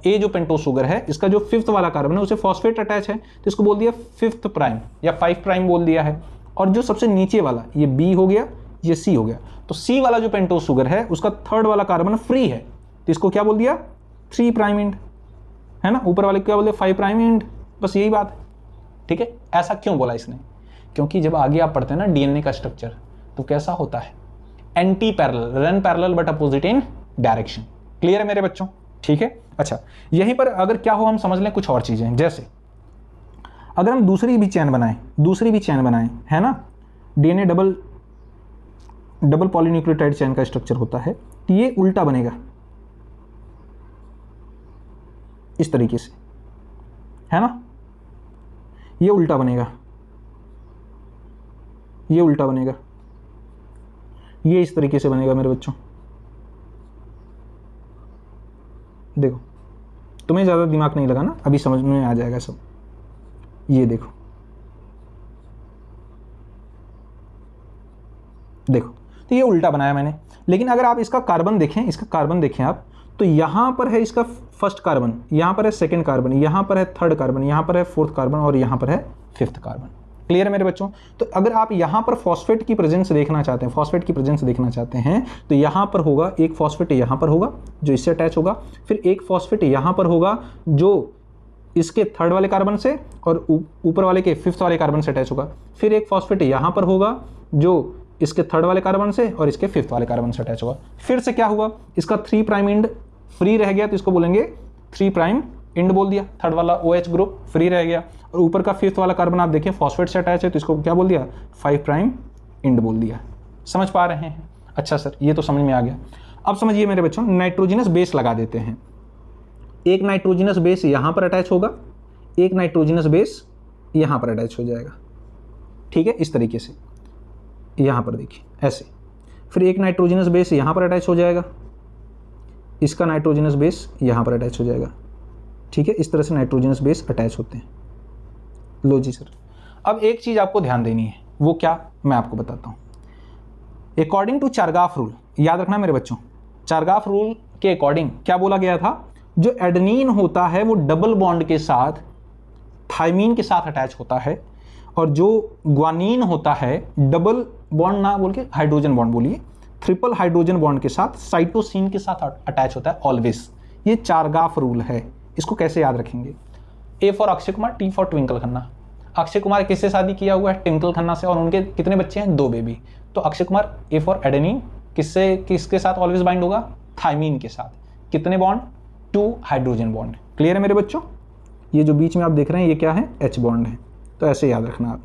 ए जो पेंटोस शुगर है, इसका जो फिफ्थ वाला कार्बन है उसे फॉस्फेट अटैच है, तो इसको बोल दिया फिफ्थ प्राइम या 5' बोल दिया है। और जो सबसे नीचे वाला, ये बी हो गया, ये सी हो गया, तो सी वाला जो पेंटोस शुगर है उसका थर्ड वाला कार्बन फ्री है, तो इसको क्या बोल दिया? 3' एंड, है ना। ऊपर वाले को क्या बोल दिया? 5' एंड। बस यही बात है, ठीक है। ऐसा क्यों बोला इसने? क्योंकि जब आगे आप पढ़ते हैं ना डीएनए का स्ट्रक्चर, तो कैसा होता है? Anti parallel, run parallel but opposite in direction. Clear है मेरे बच्चों? ठीक है। अच्छा, यहीं पर अगर क्या हो हम समझ लें कुछ और चीज़ें, जैसे अगर हम दूसरी भी चैन बनाएं, है ना, डीएनए डबल पॉलीन्यूक्लियोटाइड चैन का स्ट्रक्चर होता है, तो ये उल्टा बनेगा इस तरीके से, है ना, ये उल्टा बनेगा, ये उल्टा बनेगा, ये इस तरीके से बनेगा मेरे बच्चों। देखो, तुम्हें ज़्यादा दिमाग नहीं लगाना, अभी समझ में आ जाएगा सब। ये देखो, तो ये उल्टा बनाया मैंने। लेकिन अगर आप इसका कार्बन देखें आप, तो यहाँ पर है इसका फर्स्ट कार्बन, यहाँ पर है सेकंड कार्बन, यहाँ पर है थर्ड कार्बन, यहाँ पर है फोर्थ कार्बन और यहाँ पर है फिफ्थ कार्बन। क्लियर है मेरे बच्चों? तो अगर आप यहाँ पर फॉस्फेट की प्रेजेंस देखना चाहते हैं, तो यहाँ पर होगा एक फॉस्फेट, यहाँ पर होगा जो इससे अटैच होगा, फिर एक फॉस्फेट यहाँ पर होगा जो इसके थर्ड वाले कार्बन से और ऊपर वाले के फिफ्थ वाले कार्बन से अटैच होगा, फिर एक फॉस्फेट यहाँ पर होगा जो इसके थर्ड वाले कार्बन से और इसके फिफ्थ वाले कार्बन से अटैच होगा। फिर से क्या हुआ, इसका 3' एंड फ्री रह गया, तो इसको बोलेंगे 3' एंड बोल दिया, थर्ड वाला OH ग्रुप फ्री रह गया, और ऊपर का फिफ्थ वाला कार्बन आप देखिए फॉस्फेट से अटैच है, तो इसको क्या बोल दिया, 5' एंड बोल दिया। समझ पा रहे हैं? अच्छा सर, ये तो समझ में आ गया। अब समझिए मेरे बच्चों, नाइट्रोजनस बेस लगा देते हैं। एक नाइट्रोजनस बेस यहाँ पर अटैच होगा, एक नाइट्रोजनस बेस यहाँ पर अटैच हो जाएगा, ठीक है, इस तरीके से, यहाँ पर देखिए ऐसे। फिर एक नाइट्रोजनस बेस यहाँ पर अटैच हो जाएगा, इसका नाइट्रोजनस बेस यहाँ पर अटैच हो जाएगा, ठीक है, इस तरह से नाइट्रोजनस बेस अटैच होते हैं। लो जी सर, अब एक चीज़ आपको ध्यान देनी है, वो क्या, मैं आपको बताता हूँ। अकॉर्डिंग टू चारगाफ रूल, याद रखना मेरे बच्चों, चारगाफ रूल के अकॉर्डिंग क्या बोला गया था, जो एडेनिन होता है वो डबल बॉन्ड के साथ थाइमीन के साथ अटैच होता है, और जो ग्वानीन होता है डबल बॉन्ड ना बोल के हाइड्रोजन बॉन्ड बोलिए, ट्रिपल हाइड्रोजन बॉन्ड के साथ साइटोसिन के साथ अटैच होता है ऑलवेज। ये चारगाफ रूल है, इसको कैसे याद रखेंगे। A for Akshay Kumar, T for Twinkle Khanna. Akshay Kumar किससे शादी किया हुआ है, ट्विंकल खन्ना से, और उनके कितने बच्चे हैं, 2 बेबी। तो Akshay Kumar A for adenine किसके साथ ऑलवेज बाइंड होगा, थाइमीन के साथ। कितने बॉन्ड, 2 हाइड्रोजन बॉन्ड। क्लियर है मेरे बच्चों? ये जो बीच में आप देख रहे हैं ये क्या है, H बॉन्ड है। तो ऐसे याद रखना आप।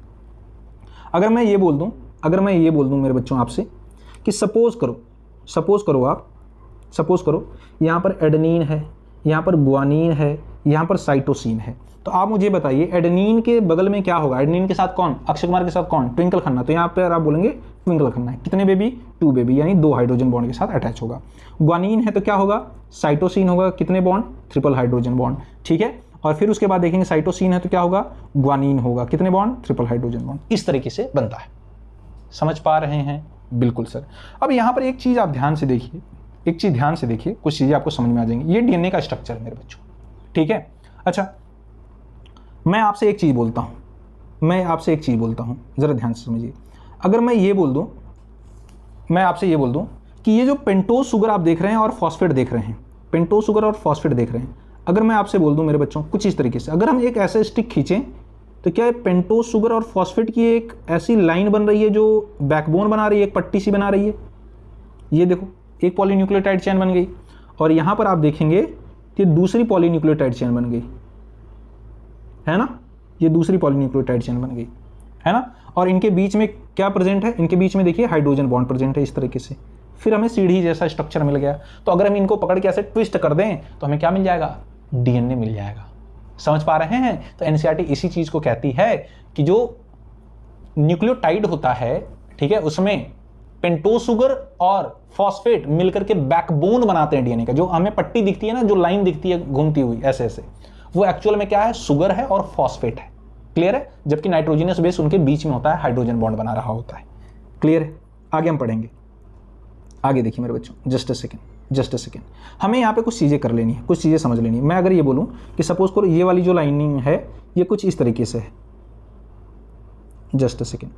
अगर मैं ये बोल दूं मेरे बच्चों आपसे कि सपोज करो यहाँ पर एडेनिन है, यहाँ पर ग्वानीन है, यहाँ पर साइटोसिन है, तो आप मुझे बताइए एडेनिन के बगल में क्या होगा, एडेनिन के साथ कौन, अक्षय कुमार के साथ कौन, ट्विंकल खन्ना। तो यहाँ पर आप बोलेंगे ट्विंकल खन्ना है। कितने बेबी, 2 बेबी, यानी 2 हाइड्रोजन बॉन्ड के साथ अटैच होगा। ग्वानीन है तो क्या होगा, साइटोसिन होगा, कितने बॉन्ड, ट्रिपल हाइड्रोजन बॉन्ड, ठीक है। और फिर उसके बाद देखेंगे साइटोसिन है तो क्या होगा, ग्वानीन होगा, कितने बॉन्ड, ट्रिपल हाइड्रोजन बॉन्ड। इस तरीके से बनता है। समझ पा रहे हैं? बिल्कुल सर। अब यहाँ पर एक चीज़ आप ध्यान से देखिए, कुछ चीज़ें आपको समझ में आ जाएंगी। ये डीएनए का स्ट्रक्चर मेरे बच्चों, ठीक है। अच्छा, मैं आपसे एक चीज़ बोलता हूँ, ज़रा ध्यान से समझिए। अगर मैं आपसे ये बोल दूँ कि ये जो पेंटोज शुगर आप देख रहे हैं और फॉस्फेट देख रहे हैं, अगर मैं आपसे बोल दूं मेरे बच्चों कुछ इस तरीके से, अगर हम एक ऐसे स्टिक खींचें तो क्या पेंटोज शुगर और फॉस्फेट की एक ऐसी लाइन बन रही है जो बैकबोन बना रही है, एक पट्टी सी बना रही है। ये देखो, एक पॉलीन्यूक्लियोटाइड चेन बन गई, और यहाँ पर आप देखेंगे कि दूसरी पॉलीन्यूक्लियोटाइड चेन बन गई, है ना, ये दूसरी पॉलीन्यूक्लियोटाइड चेन बन गई, है ना। और इनके बीच में क्या प्रेजेंट है, इनके बीच में देखिए हाइड्रोजन बॉन्ड प्रेजेंट है इस तरीके से। फिर हमें सीढ़ी जैसा स्ट्रक्चर मिल गया। तो अगर हम इनको पकड़ के ऐसे ट्विस्ट कर दें तो हमें क्या मिल जाएगा, डीएनए मिल जाएगा। समझ पा रहे हैं? तो एनसीईआरटी इसी चीज को कहती है कि जो न्यूक्लियोटाइड होता है, ठीक है, उसमें पेंटोज शुगर और फॉस्फेट मिलकर के बैकबोन बनाते हैं डीएनए का। जो हमें पट्टी दिखती है ना, जो लाइन दिखती है घूमती हुई ऐसे ऐसे, वो एक्चुअल में क्या है, शुगर है और फॉस्फेट है। क्लियर है? जबकि नाइट्रोजनस बेस उनके बीच में होता है, हाइड्रोजन बॉन्ड बना रहा होता है। क्लियर है? आगे हम पढ़ेंगे। आगे देखिए मेरे बच्चों, जस्ट अ सेकेंड, हमें यहाँ पे कुछ चीज़ें कर लेनी है, कुछ चीज़ें समझ लेनी है। मैं अगर ये बोलूँ कि सपोज करो ये वाली जो लाइनिंग है ये कुछ इस तरीके से है, जस्ट अ सेकेंड,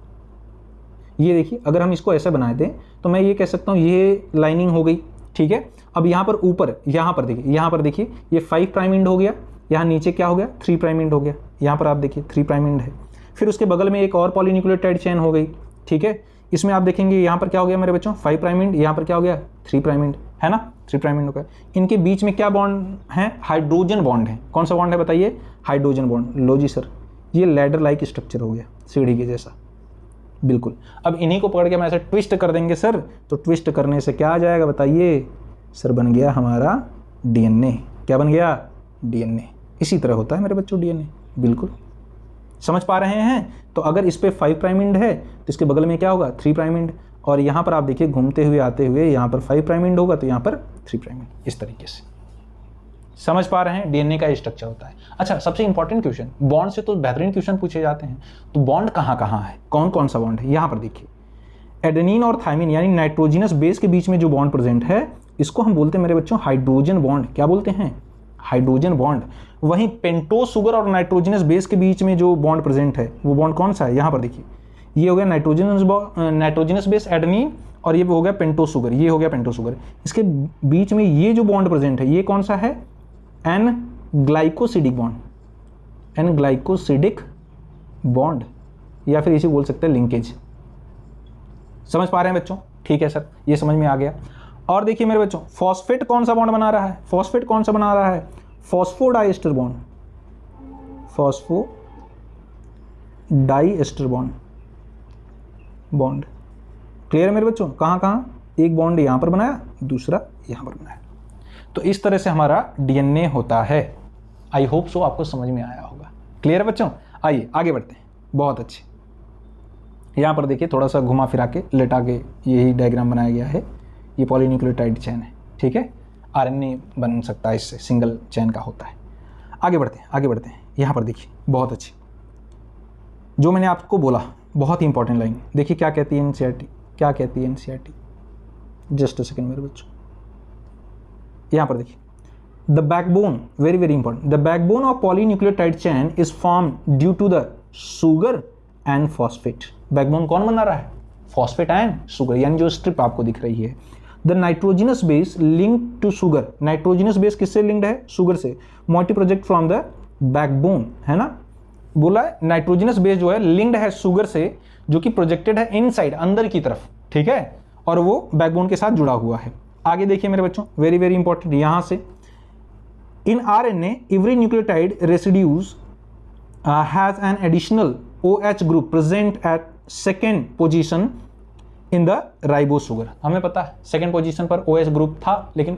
ये देखिए, अगर हम इसको ऐसे बनाए दें तो मैं ये कह सकता हूँ ये लाइनिंग हो गई, ठीक है। अब यहाँ पर ऊपर, यहाँ पर देखिए ये 5' एंड हो गया, यहाँ नीचे क्या हो गया, 3' एंड हो गया, यहाँ पर आप देखिए 3' एंड है। फिर उसके बगल में एक और पॉलीन्यूक्लियोटाइड चेन हो गई, ठीक है। इसमें आप देखेंगे यहाँ पर क्या हो गया मेरे बच्चों, 5' एंड, यहाँ पर क्या हो गया, 3' एंड, है ना। 3 प्राइम एंड होगा। इनके बीच में क्या बॉन्ड है? हाइड्रोजन बॉन्ड है। कौन सा बॉन्ड है बताइए? Hydrogen bond. लो जी सर, ये लैडर लाइक स्ट्रक्चर हो गया, सीढ़ी के जैसा, बिल्कुल। अब इन्हीं को पकड़ के हम ऐसे ट्विस्ट कर देंगे सर, तो ट्विस्ट करने से क्या आ जाएगा बताइए? सर बन गया हमारा डीएनए। क्या बन गया? डीएनए। इसी तरह होता है मेरे बच्चों डीएनए, बिल्कुल। समझ पा रहे हैं? तो अगर इस पे 5 प्राइम एंड है तो इसके बगल में क्या होगा? 3 प्राइम एंड। और यहाँ पर आप देखिए घूमते हुए आते हुए यहाँ पर 5 प्राइम एंड होगा तो यहाँ पर 3 प्राइम एंड, इस तरीके से। समझ पा रहे हैं? डीएनए का स्ट्रक्चर होता है। अच्छा, सबसे इंपॉर्टेंट क्वेश्चन, बॉन्ड से तो बेहतरीन क्वेश्चन पूछे जाते हैं, तो बॉन्ड कहाँ कहाँ है, कौन कौन सा बॉन्ड है? यहाँ पर देखिए, एडेनिन और थाइमिन यानी नाइट्रोजनस बेस के बीच में जो बॉन्ड प्रेजेंट है इसको हम बोलते हैं मेरे बच्चों हाइड्रोजन बॉन्ड। क्या बोलते हैं? Hydrogen bond. वहीं पेंटोज शुगर और नाइट्रोजनस बेस के बीच में जो बॉन्ड प्रेजेंट है वो बॉन्ड कौन सा है? यहाँ पर देखिए, ये हो गया नाइट्रोजनस बेस एडेनिन और ये हो गया पेंटोज शुगर, ये हो गया पेंटोज शुगर। इसके बीच में ये जो बॉन्ड प्रेजेंट है ये कौन सा है? N glycosidic bond. N glycosidic bond, या फिर इसे बोल सकते हैं लिंकेज। समझ पा रहे हैं बच्चों? ठीक है सर, ये समझ में आ गया। और देखिए मेरे बच्चों, फॉस्फेट कौन सा बॉन्ड बना रहा है? फॉस्फेट कौन सा बना रहा है? Phosphodiester bond. Phosphodiester bond. Clear है मेरे बच्चों? कहाँ कहाँ? एक बॉन्ड यहाँ पर बनाया, दूसरा यहाँ पर बनाया। तो इस तरह से हमारा डीएनए होता है। आई होप सो आपको समझ में आया होगा। क्लियर है बच्चों? आइए आगे बढ़ते हैं। बहुत अच्छे। यहाँ पर देखिए थोड़ा सा घुमा फिरा के लेटा के यही डायग्राम बनाया गया है। ये पॉलीन्यूक्लियोटाइड चेन है, ठीक है। आरएनए बन सकता है इससे, सिंगल चेन का होता है। आगे बढ़ते हैं, आगे बढ़ते हैं। यहाँ पर देखिए बहुत अच्छी, जो मैंने आपको बोला बहुत ही इंपॉर्टेंट लाइन। देखिए क्या कहती है एनसीईआरटी, क्या कहती है एनसीईआरटी। जस्ट अ सेकंड मेरे बच्चों, यहाँ पर देखिए, the backbone, very very important, the backbone of polynucleotide chain is form due to the sugar and phosphate. Backbone कौन बना रहा है? फॉस्फेट एंड शुगर, यानी जो स्ट्रिप आपको दिख रही है। The nitrogenous base link to sugar, nitrogenous base किससे लिंक्ड है? शुगर से। मोटी प्रोजेक्ट फ्रॉम द बैकबोन, है ना, बोला है नाइट्रोजनस बेस जो है लिंक्ड है शुगर से, जो कि प्रोजेक्टेड है इनसाइड, अंदर की तरफ, ठीक है, और वो बैकबोन के साथ जुड़ा हुआ है। आगे देखिए मेरे बच्चों, वेरी वेरी इंपॉर्टेंट, यहां से in RNA every nucleotide residues has an additional OH group present at second position in the ribose sugar. हमें पता है सेकेंड पोजीशन पर OH ग्रुप था, लेकिन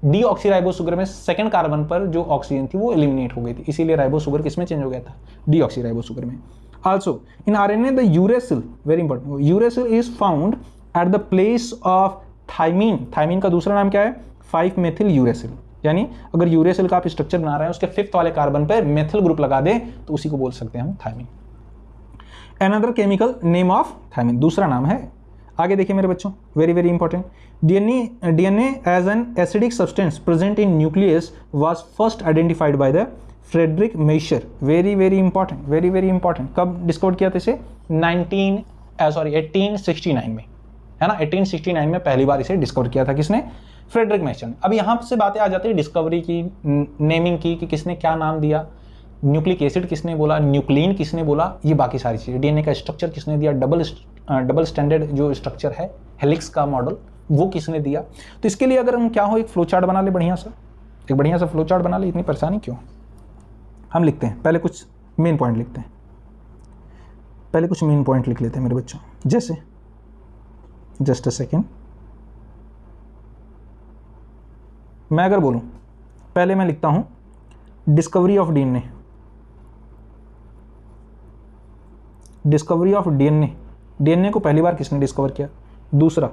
डीऑक्सीराइबोस शुगर में सेकेंड कार्बन पर जो ऑक्सीजन थी वो एलिमिनेट हो गई थी, इसीलिए राइबोस शुगर किसमें चेंज हो गया था? डीऑक्सीराइबोस शुगर में। Also in RNA the uracil, very important, uracil is found at the place of thymine. Thymine का दूसरा नाम क्या है? 5 मेथिल यूरेसिल। यानी अगर यूरेसिल का आप स्ट्रक्चर बना रहे हैं उसके 5th वाले कार्बन पर मेथिल ग्रुप लगा दें तो उसी को बोल सकते हैं हम thymine. Another chemical name of thymine, दूसरा नाम है। आगे देखिए मेरे बच्चों, very very important, DNA as an acidic substance present in nucleus was first identified by the Friedrich Miescher. Very very important, very very important. कब डिस्कवर किया था इसे? 1869 में, है ना, 1869 में पहली बार इसे डिस्कवर किया था। किसने? फ्रेडरिक मेशर ने। अब यहाँ से बातें आ जाती है डिस्कवरी की, नेमिंग की, कि किसने क्या नाम दिया, न्यूक्लिक एसिड किसने बोला, न्यूक्लिन किसने बोला, ये बाकी सारी चीज़ें। डीएनए का स्ट्रक्चर किसने दिया, डबल स्टैंडर्ड जो स्ट्रक्चर है हेलिक्स का मॉडल, वो किसने दिया। तो इसके लिए अगर हम क्या हो, एक फ्लो चार्ट बना ले बढ़िया सा, एक बढ़िया सा फ्लो चार्ट बना ले, इतनी परेशानी क्यों। हम लिखते हैं, पहले कुछ मेन पॉइंट लिखते हैं, पहले कुछ मेन पॉइंट लिख लेते हैं मेरे बच्चों। जैसे, जस्ट अ सेकेंड, मैं अगर बोलूं, पहले मैं लिखता हूं discovery of DNA, discovery of DNA. DNA को पहली बार किसने डिस्कवर किया? दूसरा,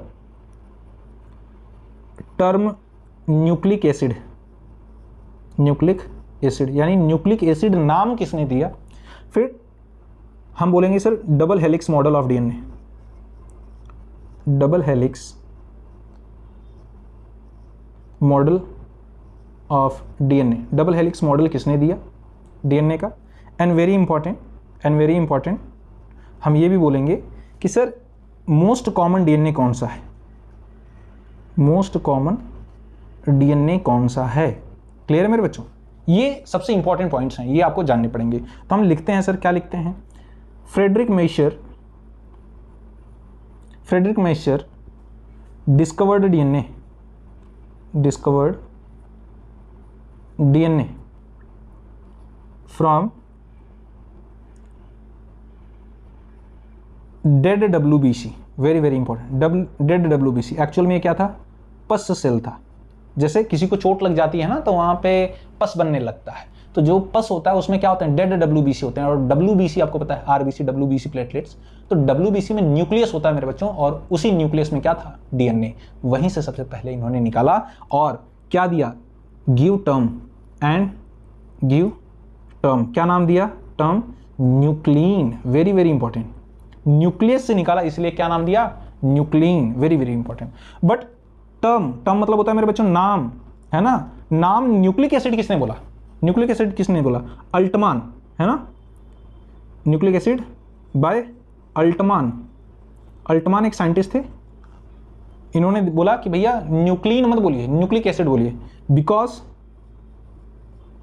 term nucleic acid, nucleic acid यानी न्यूक्लिक एसिड नाम किसने दिया? फिर हम बोलेंगे sir double helix model of DNA, double helix model of DNA. Double helix model किसने दिया डीएनए का? एंड वेरी इंपॉर्टेंट, हम ये भी बोलेंगे कि सर मोस्ट कॉमन डीएनए कौन सा है, मोस्ट कॉमन डीएनए कौन सा है। क्लियर है मेरे बच्चों? ये सबसे इंपॉर्टेंट पॉइंट्स हैं, ये आपको जानने पड़ेंगे। तो हम लिखते हैं सर, क्या लिखते हैं? Friedrich Miescher discovered DNA, discovered DNA from dead WBC, very important, dead WBC। Actual में ये क्या था, पस सेल था। जैसे किसी को चोट लग जाती है ना तो वहां पे पस बनने लगता है, तो जो पस होता है उसमें क्या होता है, डेड WBC होते हैं। और WBC आपको पता है, RBC WBC प्लेटलेट्स, तो WBC में न्यूक्लियस होता है मेरे बच्चों, और उसी न्यूक्लियस में क्या था, DNA। वहीं से सबसे पहले इन्होंने निकाला और क्या दिया, give term and give term, क्या नाम दिया, term nuclein, very important. Nucleus से निकाला इसलिए क्या नाम दिया, nuclein, very important. But term मतलब होता है मेरे बच्चों नाम, है ना। नाम न्यूक्लिक एसिड किसने बोला, न्यूक्लिक एसिड किसने बोला, अल्टमान, है ना। Nucleic acid by Altmann. Altmann एक साइंटिस्ट थे, इन्होंने बोला कि भैया न्यूक्लिन मत बोलिए, न्यूक्लिक एसिड बोलिए,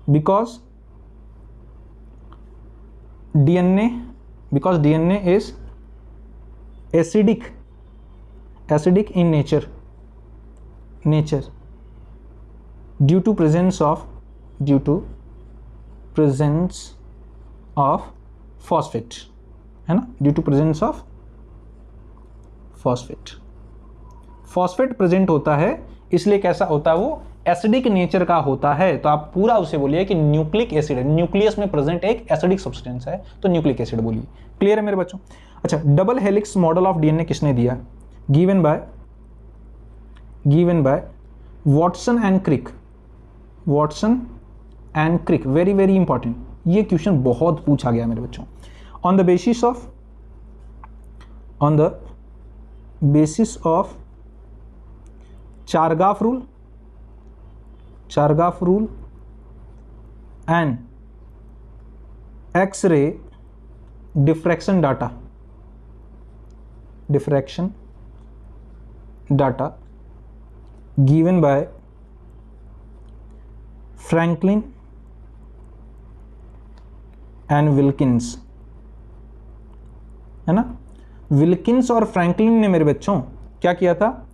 because DNA is acidic in nature due to presence of phosphate, है ना, due to presence of phosphate present होता है, इसलिए कैसा होता है, वो एसिडिक नेचर का होता है। तो आप पूरा उसे बोलिए कि न्यूक्लिक एसिड है, न्यूक्लियस में प्रेजेंट एक एसिडिक सब्सटेंस है, तो न्यूक्लिक एसिड बोलिए। क्लियर है मेरे बच्चों। अच्छा, double helix model of DNA किसने दिया, given by Watson and Crick, very important. ये क्वेश्चन बहुत पूछा गया मेरे बच्चों। On the basis of Chargaff rule and X-ray diffraction data given by Franklin and Wilkins, है ना। विल्किंस और फ्रैंकलिन ने मेरे बच्चों क्या किया था,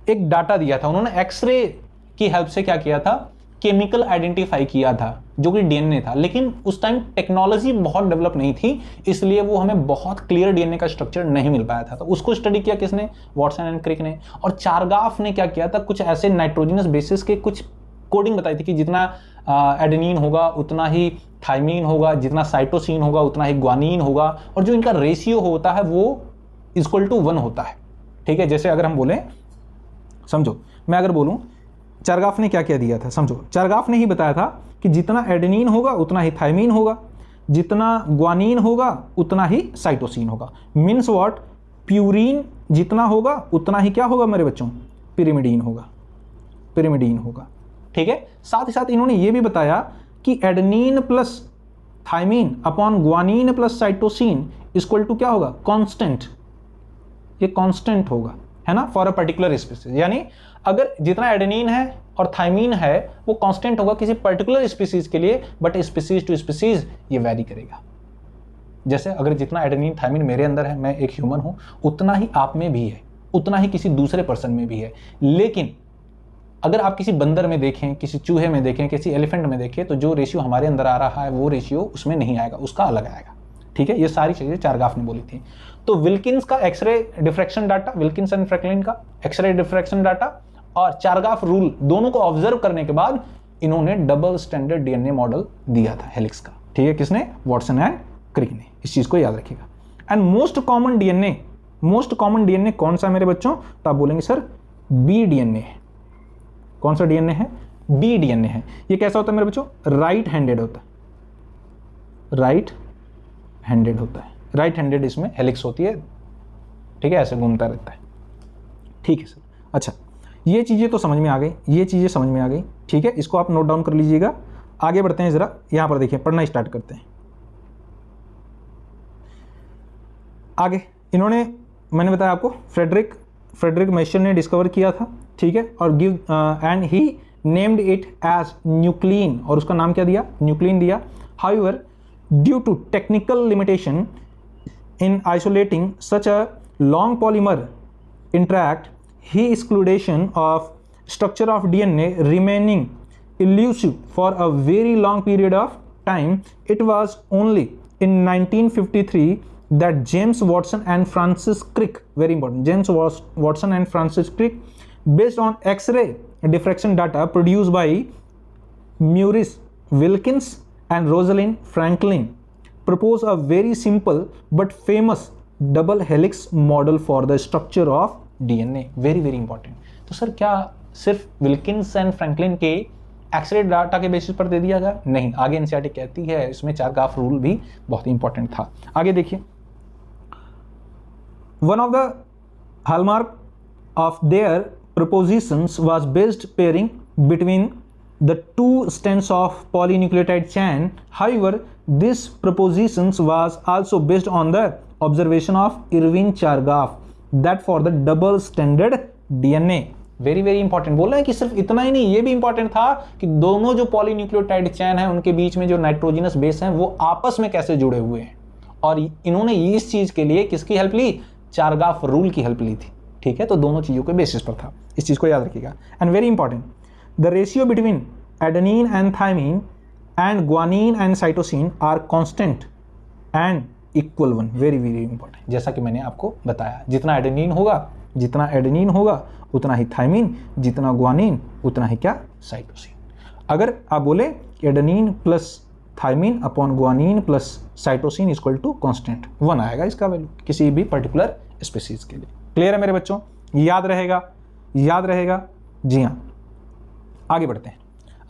एक डाटा दिया था। उन्होंने एक्सरे की हेल्प से क्या किया था, केमिकल आइडेंटिफाई किया था जो कि DNA था। लेकिन उस टाइम टेक्नोलॉजी बहुत डेवलप नहीं थी, इसलिए वो हमें बहुत क्लियर DNA का स्ट्रक्चर नहीं मिल पाया था। तो उसको स्टडी किया किसने, वॉटसन एंड क्रिक ने। और चारगाफ ने क्या किया था, कुछ ऐसे नाइट्रोजनस बेसिस के कुछ कोडिंग बताई थी कि जितना एडेनिन होगा उतना ही थाइमीन होगा, जितना साइटोसिन होगा उतना ही ग्वानिन होगा, और जो इनका रेशियो होता है वो =1 होता है। ठीक है, जैसे अगर हम बोलें, समझो मैं अगर बोलूं चारगाफ ने क्या क्या दिया था, समझो चारगाफ ने ही बताया था कि जितना एडेनिन होगा उतना ही थाइमीन होगा, जितना ग्वानिन होगा उतना ही साइटोसिन होगा। मीन्स व्हाट, प्यूरिन जितना होगा उतना ही क्या होगा मेरे बच्चों, पिरिमिडीन होगा। ठीक है, साथ ही साथ इन्होंने ये भी बताया कि adenine plus thymine upon guanine plus cytosine equal to क्या होगा, कांस्टेंट। ये कांस्टेंट होगा, है ना, फॉर अ पर्टिकुलर स्पीसीज। यानी अगर जितना एडेनिन है और थाइमीन है वो कांस्टेंट होगा किसी पर्टिकुलर स्पीसीज के लिए, बट स्पीसीज टू स्पीसीज ये वैरी करेगा। जैसे अगर जितना एडेनिन थाइमीन मेरे अंदर है, मैं एक ह्यूमन हूं, उतना ही आप में भी है, उतना ही किसी दूसरे पर्सन में भी है। लेकिन अगर आप किसी बंदर में देखें, किसी चूहे में देखें, किसी एलिफेंट में देखें, तो जो रेशियो हमारे अंदर आ रहा है वो रेशियो उसमें नहीं आएगा, उसका अलग आएगा। ठीक है, ये सारी चीजें चारगाफ ने बोली थी। तो विल्किंस का X-ray diffraction data, Wilkins and Franklin का एक्सरे डिफ्रैक्शन डाटा और चारगाफ रूल दोनों को ऑब्जर्व करने के बाद इन्होंने डबल स्टैंडर्ड DNA मॉडल दिया था हेलिक्स का। ठीक है, किसने, वॉटसन एंड क्रिक ने। इस चीज को याद रखिएगा। एंड मोस्ट कॉमन DNA कौन सा मेरे बच्चों, तो आप बोलेंगे सर B-DNA है। कौन सा DNA है, B-DNA है। ये कैसा होता है मेरे बच्चों, राइट हैंडेड होता है, राइट हैंडेड इसमें हेलिक्स होती है। ठीक है, ऐसे घूमता रहता है। ठीक है सर। अच्छा, ये चीजें तो समझ में आ गई, ठीक है, इसको आप नोट डाउन कर लीजिएगा। आगे बढ़ते हैं, जरा यहां पर देखिए, पढ़ना स्टार्ट करते हैं। आगे इन्होंने, मैंने बताया आपको, फ्रेडरिक मेशर ने डिस्कवर किया था। ठीक है, और and he named it as nuclein, और उसका नाम क्या दिया, न्यूक्लिन दिया। However due to technical limitation in isolating such a long polymer interact, he excludation of structure of DNA remaining elusive for a very long period of time, it was only in 1953 that James Watson and Francis Crick, very important, James Watson and Francis Crick, based on X-ray diffraction data produced by Maurice Wilkins and Rosalind Franklin, proposed a very simple but famous double helix model for the structure of DNA. very very important. तो sir क्या सिर्फ Wilkins and Franklin के x ray data के basis पर दे दिया गया? नहीं, आगे एनसीईआरटी कहती है इसमें चारगाफ रूल भी बहुत इंपॉर्टेंट था। आगे देखिए, one of the hallmark of their propositions was based pairing between the two strands of polynucleotide chain. However, this propositions was also based on the observation of Irving Chargaff that for the double stranded DNA. Very very important. बोल रहे हैं कि सिर्फ इतना ही नहीं, ये भी important था कि दोनों जो पॉलीन्यूक्लियोटाइड चेन है उनके बीच में जो नाइट्रोजनस बेस हैं वो आपस में कैसे जुड़े हुए हैं, और इन्होंने इस चीज के लिए किसकी हेल्प ली? चारगाफ रूल की हेल्प ली थी। ठीक है, तो दोनों चीजों के बेसिस पर था, इस चीज को याद रखिएगा। And very important, the ratio between adenine and thymine and guanine and cytosine are constant and equal one. Very very important, जैसा कि मैंने आपको बताया, जितना एडेनिन होगा उतना ही थायमीन, जितना ग्वानिन उतना ही क्या? साइटोसिन। अगर आप बोले adenine plus thymine upon guanine plus cytosine equal to constant 1 आएगा इसका वैल्यू किसी भी पर्टिकुलर स्पीसीज के लिए। क्लियर है मेरे बच्चों? याद रहेगा जी हाँ। आगे बढ़ते हैं,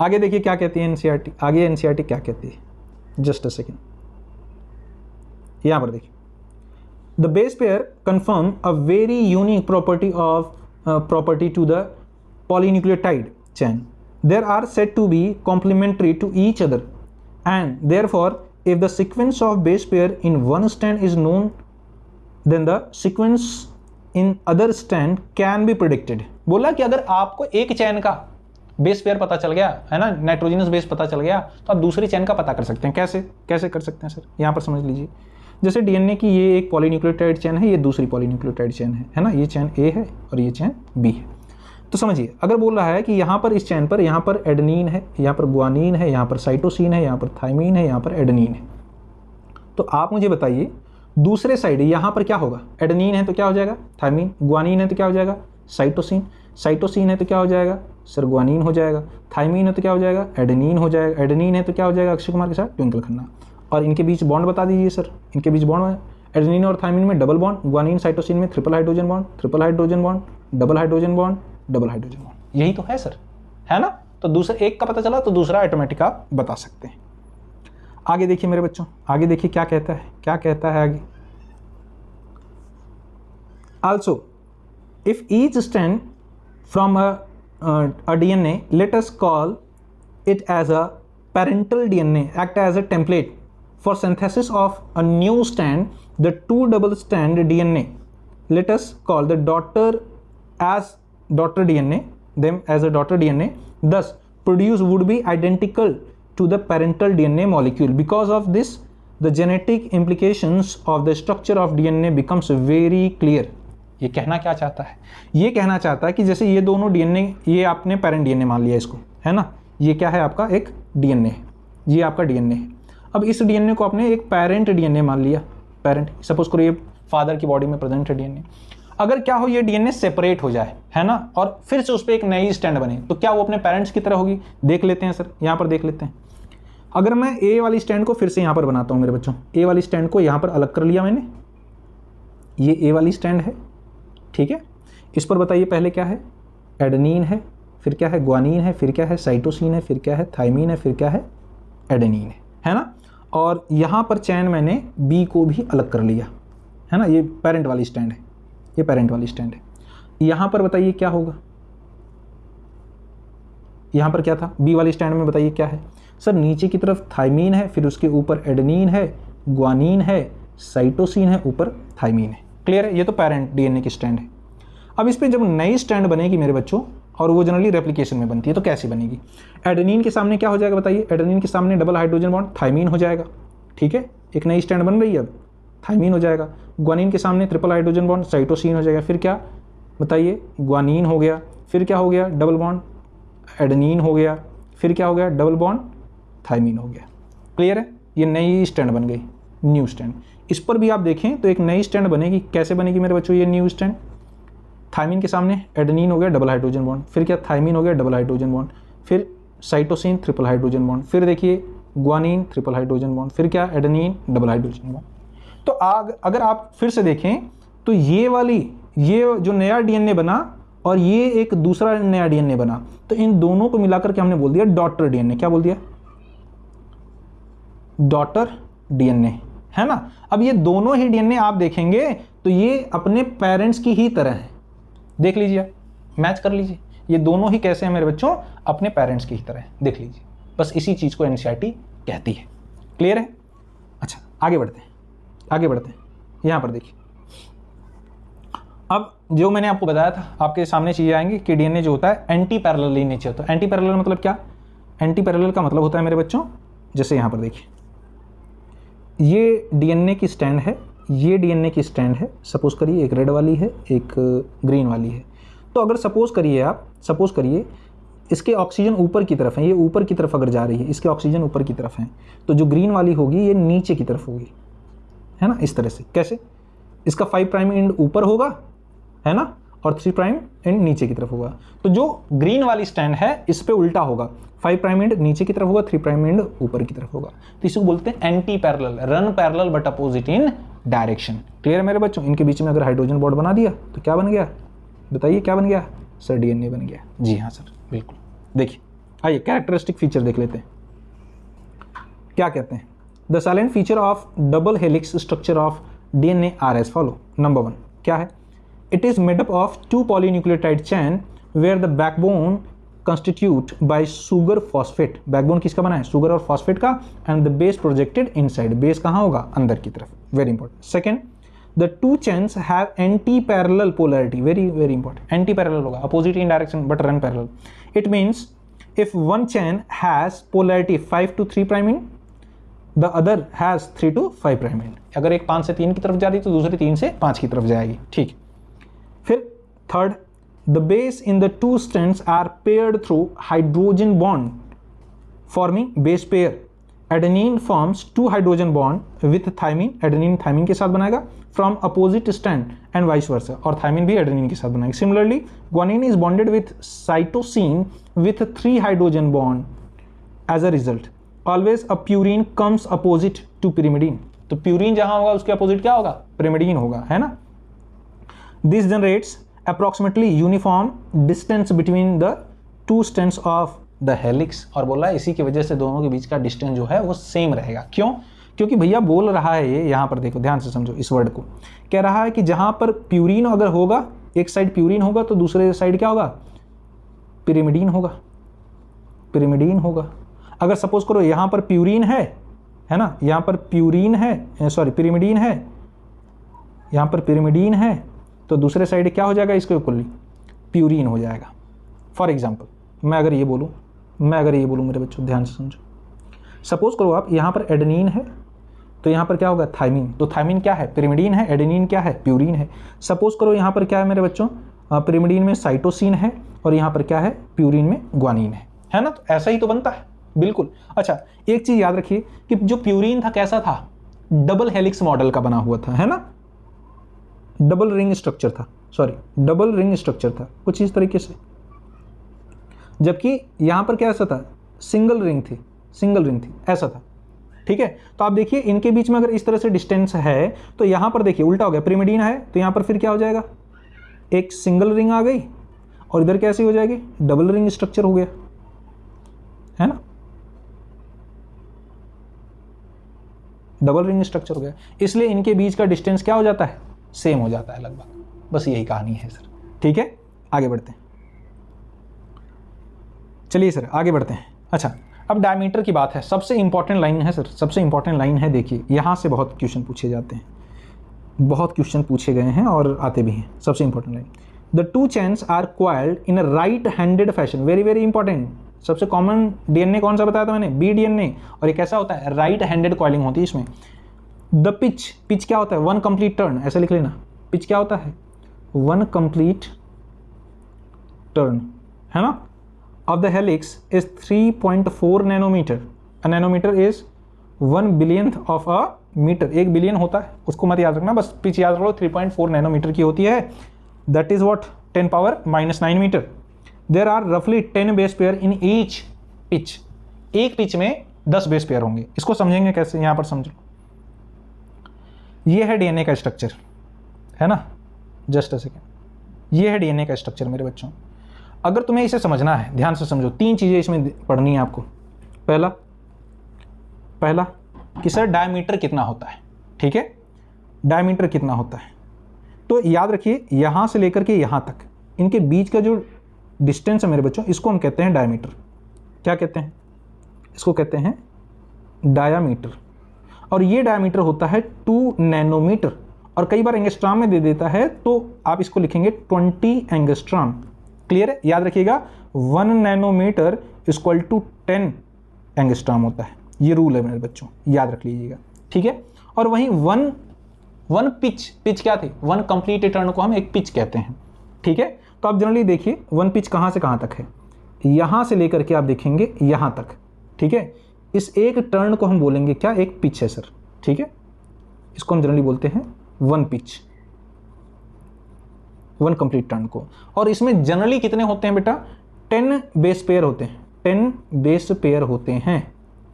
आगे देखिए क्या कहती है एनसीईआरटी। आगे एनसीईआरटी क्या कहती है, जस्ट अ सेकेंड, यहां पर देखिए, the base pair confirm a very unique property to the polynucleotide chain. There are said to be complementary to each other, and therefore if the sequence of base pair in one strand is known, then the sequence in other strand can be predicted. बोला कि अगर आपको एक चैन का base pair पता चल गया है ना, नाइट्रोजनस बेस पता चल गया, तो आप दूसरी चैन का पता कर सकते हैं। कैसे कर सकते हैं सर? यहाँ पर समझ लीजिए, जैसे डीएनए की ये एक पॉलीन्यूक्लियोटाइड चेन है, ये दूसरी पॉलीन्यूक्लियोटाइड चेन है ना, ये चेन ए है और ये चेन बी है। तो समझिए, अगर बोल रहा है कि यहाँ पर इस चेन पर, यहाँ पर एडेनिन है, यहाँ पर ग्वानिन है, यहाँ पर साइटोसिन है, यहाँ पर थायमीन है, यहाँ पर एडेनिन है, तो आप मुझे बताइए दूसरे साइड यहाँ पर क्या होगा? एडेनिन है तो क्या हो जाएगा? थायमीन। ग्वानिन है तो क्या हो जाएगा? साइटोसिन। साइटोसिन है तो क्या हो जाएगा? सर ग्वानिन हो जाएगा। थायमीन है तो क्या हो जाएगा? एडेनिन हो जाएगा। एडेनिन है तो क्या हो जाएगा? अक्षय कुमार के साथ ट्विंकल खन्ना। और इनके बीच बॉन्ड बता दीजिए सर, इनके बीच बॉन्ड है, एडेनिन और थायमीन में डबल बॉन्ड, ग्वानिन साइटोसिन में triple hydrogen bond, double hydrogen bond. यही तो है सर, है ना? तो दूसरा एक का पता चला तो दूसरा ऑटोमेटिक आप बता सकते हैं। आगे देखिए मेरे बच्चों, आगे देखिए क्या कहता है आगे। Also if each strand from a DNA, let us call it as a parental DNA, act as a template for synthesis of a new strand, the two double strand DNA, let us call the daughter as daughter DNA, them as a daughter DNA, thus produced would be identical to the parental DNA molecule. Because of this, the genetic implications of the structure of DNA becomes very clear. ये कहना क्या चाहता है? ये कहना चाहता है कि जैसे ये दोनों डीएनए, ये आपने पेरेंट डीएनए मान लिया इसको, है ना, ये क्या है आपका? एक डीएनए है, ये आपका डीएनए है। अब इस डीएनए को आपने एक पेरेंट डीएनए मान लिया, पेरेंट, सपोज करो ये फादर की बॉडी में प्रेजेंट है डीएनए। अगर क्या हो, ये डीएनए सेपरेट हो जाए, है ना, और फिर से उस पर एक नई स्टैंड बने, तो क्या वो अपने पेरेंट्स की तरह होगी? देख लेते हैं सर, यहाँ पर देख लेते हैं। अगर मैं ए वाली स्टैंड को फिर से यहाँ पर बनाता हूँ मेरे बच्चों, ए वाली स्टैंड को यहाँ पर अलग कर लिया मैंने, ये ए वाली स्टैंड है, ठीक है। इस पर बताइए पहले क्या है? एडेनिन है, फिर क्या है? ग्वानिन है, फिर क्या है? साइटोसिन है, फिर क्या है? थायमीन है, फिर क्या है? एडेनिन है ना। और यहाँ पर चैन मैंने बी को भी अलग कर लिया, है ना, ये पेरेंट वाली स्टैंड है, ये पेरेंट वाली स्टैंड है। यहाँ पर बताइए क्या होगा? यहाँ पर क्या था? बी वाली स्टैंड में बताइए क्या है? सर नीचे की तरफ थायमीन है, फिर उसके ऊपर एडेनिन है, ग्वानिन है, साइटोसिन है, ऊपर थायमीन है। क्लियर है? ये तो पेरेंट डीएनए की स्टैंड है। अब इस पे जब नई स्टैंड बनेगी मेरे बच्चों, और वो जनरली रेप्लिकेशन में बनती है, तो कैसी बनेगी? एडेनिन के सामने क्या हो जाएगा बताइए? एडेनिन के सामने डबल हाइड्रोजन बॉन्ड थायमीन हो जाएगा, ठीक है, एक नई स्टैंड बन रही है, अब थायमीन हो जाएगा। ग्वानिन के सामने ट्रिपल हाइड्रोजन बॉन्ड साइटोसिन हो जाएगा, फिर क्या बताइए? ग्वानिन हो गया। फिर क्या हो गया, डबल बॉन्ड एडेनिन हो गया, फिर क्या हो गया, डबल बॉन्ड थाइमीन हो गया। क्लियर है, ये नई स्टैंड बन गई, न्यू स्टैंड। इस पर भी आप देखें तो एक नई स्टैंड बनेगी। कैसे बनेगी मेरे बच्चों ये न्यू स्टैंड, थाइमीन के सामने एडेनिन हो गया डबल हाइड्रोजन बॉन्ड, फिर क्या थाइमीन हो गया डबल हाइड्रोजन बॉन्ड, फिर साइटोसिन ट्रिपल हाइड्रोजन बॉन्ड, फिर देखिए ग्वानिन ट्रिपल हाइड्रोजन बॉन्ड, फिर क्या एडेनिन डबल हाइड्रोजन बॉन्ड। तो अगर आप फिर से देखें तो ये जो नया डीएनए बना और ये एक दूसरा नया डीएनए बना, तो इन दोनों को मिलाकर के हमने बोल दिया डॉटर डीएनए। क्या बोल दिया, डॉटर डीएनए, है ना। अब ये दोनों ही डीएनए आप देखेंगे तो ये अपने पेरेंट्स की ही तरह है। देख लीजिए, मैच कर लीजिए, ये दोनों ही कैसे हैं मेरे बच्चों, अपने पेरेंट्स की ही तरह है। देख लीजिए, बस इसी चीज को एनसीईआरटी कहती है। क्लियर है। अच्छा आगे बढ़ते हैं, यहां पर देखिए। अब जो मैंने आपको बताया था, आपके सामने चीजें आएंगी कि डीएनए जो होता है एंटी पैरेलल इन नेचर होता है। एंटी पैरेलल मतलब क्या, एंटी पैरेलल का मतलब होता है मेरे बच्चों, जैसे यहां पर देखिए ये डीएनए की स्टैंड है, ये डीएनए की स्टैंड है। सपोज करिए एक रेड वाली है, एक ग्रीन वाली है। तो अगर सपोज करिए इसके ऑक्सीजन ऊपर की तरफ है, ये ऊपर की तरफ अगर जा रही है, इसके ऑक्सीजन ऊपर की तरफ है, तो जो ग्रीन वाली होगी ये नीचे की तरफ होगी, है ना। इस तरह से कैसे, इसका 5 प्राइम एंड ऊपर होगा, है ना, और 3 प्राइम एंड नीचे की तरफ होगा। तो जो ग्रीन वाली स्टैंड है इस पे उल्टा होगा, 5 प्राइम एंड नीचे की तरफ होगा, 3 प्राइम एंड ऊपर की तरफ होगा। तो इसको बोलते हैं anti parallel, run parallel but opposite in direction. Clear है मेरे बच्चों। इनके बीच में अगर हाइड्रोजन बॉन्ड बना दिया तो क्या बन गया, बताइए क्या बन गया सर, डीएनए बन गया। जी हाँ सर, बिल्कुल। देखिए आइए कैरेक्टरिस्टिक फीचर देख लेते हैं, क्या कहते हैं। The salient feature of double helix structure of DNA are as follow. Number 1 क्या है, it is made up of 2 polynucleotide chain where the backbone constitute by sugar phosphate। backbone किसका बना है, sugar और phosphate का, and the base projected inside। base कहाँ होगा, अंदर की तरफ। very important। second, the two chains have anti-parallel polarity। very very important। anti-parallel होगा, opposite in direction but run parallel। it means if one chain has polarity 5 to 3 prime in, the other has 3 to 5 prime in। अगर एक 5 से 3 की तरफ जा रही तो दूसरी 3 से 5 की तरफ जाएगी। ठीक। फिर third, the base in the two strands are paired through hydrogen bond forming base pair. Adenine forms 2 hydrogen bond with thymine, adenine thymine के साथ बनाएगा from opposite strand and vice versa, और थाइमिन भी एडेनिन के साथ बनाएगा। Similarly guanine is bonded with cytosine with 3 hydrogen bond. As a result always a purine comes opposite to pyrimidine. तो purine जहां होगा उसके अपोजिट क्या होगा, पिरिमिडीन होगा, है ना। This generates approximately uniform distance between the two strands of the helix। और बोला इसी की वजह से दोनों के बीच का डिस्टेंस जो है वो सेम रहेगा। क्यों, क्योंकि भैया बोल रहा है ये, यहाँ पर देखो ध्यान से समझो इस वर्ड को, कह रहा है कि जहाँ पर प्यूरिन अगर होगा, एक साइड प्यूरिन होगा तो दूसरे साइड क्या होगा, पिरिमिडीन होगा, पिरिमिडीन होगा। अगर सपोज करो यहाँ पर प्यूरिन है ना, यहाँ पर प्यूरिन है, सॉरी पिरिमिडीन है, यहाँ पर पिरिमिडीन है, तो दूसरे साइड क्या हो जाएगा, इसके इक्वली प्यूरिन हो जाएगा। फॉर एग्जांपल मैं अगर ये बोलूँ मेरे बच्चों ध्यान से समझो, सपोज करो आप यहाँ पर एडेनिन है तो यहाँ पर क्या होगा, थाइमिन। तो थाइमिन क्या है, पिरिमिडीन है, एडेनिन क्या है, प्यूरिन है। सपोज करो यहाँ पर क्या है मेरे बच्चों, पिरिमिडीन में साइटोसिन है और यहाँ पर क्या है, प्यूरिन में ग्वानिन है ना। तो ऐसा ही तो बनता है, बिल्कुल। अच्छा एक चीज याद रखिए कि जो प्यूरिन था कैसा था, डबल हेलिक्स मॉडल का बना हुआ था, है ना, डबल रिंग स्ट्रक्चर था, सॉरी डबल रिंग स्ट्रक्चर था कुछ इस तरीके से, जबकि यहां पर क्या ऐसा था, सिंगल रिंग थी, ऐसा था। ठीक है, तो आप देखिए इनके बीच में अगर इस तरह से डिस्टेंस है तो यहां पर देखिए उल्टा हो गया, पिरिमिडीन है तो यहां पर फिर क्या हो जाएगा, एक सिंगल रिंग आ गई और इधर कैसी हो जाएगी, डबल रिंग स्ट्रक्चर हो गया, है ना, डबल रिंग स्ट्रक्चर हो गया। इसलिए इनके बीच का डिस्टेंस क्या हो जाता है, सेम हो जाता है लगभग। बस यही कहानी है सर। ठीक है, आगे बढ़ते हैं, चलिए सर आगे बढ़ते हैं। अच्छा अब डायमीटर की बात है, सबसे इंपॉर्टेंट लाइन है सर, सबसे इंपॉर्टेंट लाइन है। देखिए यहाँ से बहुत क्वेश्चन पूछे जाते हैं, बहुत क्वेश्चन पूछे गए हैं और आते भी हैं। सबसे important line, the two chains are coiled in a right handed fashion. Very very important. सबसे कॉमन डीएनए कौन सा बताया था मैंने, बी डीएनए, और ये कैसा होता है, राइट हैंडेड क्वाइलिंग होती है इसमें। द पिच क्या होता है, 1 कंप्लीट टर्न, ऐसे लिख लेना। पिच क्या होता है, 1 कंप्लीट टर्न, है ना, of the helix is 3.4 nanometre. A nanometre is 1 billionth of a metre. 1 billion होता है, उसको मत याद रखना, बस पिच याद रखो 3.4 नैनोमीटर की होती है। That is what 10⁻⁹ metre. There are रफली 10 base pair in each pitch. एक पिच में 10 बेस पेयर होंगे। इसको समझेंगे कैसे, यहां पर समझो। ये है डीएनए का स्ट्रक्चर, है ना, जस्ट अ सेकेंड। ये है डीएनए का स्ट्रक्चर मेरे बच्चों। अगर तुम्हें इसे समझना है, ध्यान से समझो, 3 चीजें इसमें पढ़नी है आपको। पहला कि सर डायमीटर कितना होता है, ठीक है, डायमीटर कितना होता है। तो याद रखिए यहां से लेकर के यहां तक इनके बीच का जो डिस्टेंस है मेरे बच्चों, इसको हम कहते हैं डायमीटर। क्या कहते हैं, इसको कहते हैं डायामीटर। और ये डायमीटर होता है 2 नैनोमीटर, और कई बार एंगस्ट्राम में दे देता है, तो आप इसको लिखेंगे 20 एंगस्ट्राम। क्लियर है, याद रखिएगा 1 नैनोमीटर इक्वल टू 10 एंगस्ट्राम होता है। ये रूल है मेरे बच्चों, याद रख लीजिएगा, ठीक है। और वहीं वन पिच क्या थी, 1 कंप्लीट टर्न को हम एक पिच कहते हैं, ठीक है। तो आप जनरली देखिए 1 पिच कहां से कहां तक है, यहां से लेकर के आप देखेंगे यहां तक, ठीक है। इस एक टर्न को हम बोलेंगे क्या, एक पिच है सर, ठीक है। इसको हम जनरली बोलते हैं 1 पिच, 1 कंप्लीट टर्न को। और इसमें जनरली कितने होते हैं बेटा, 10 बेस पेयर होते हैं, 10 बेस पेयर होते हैं,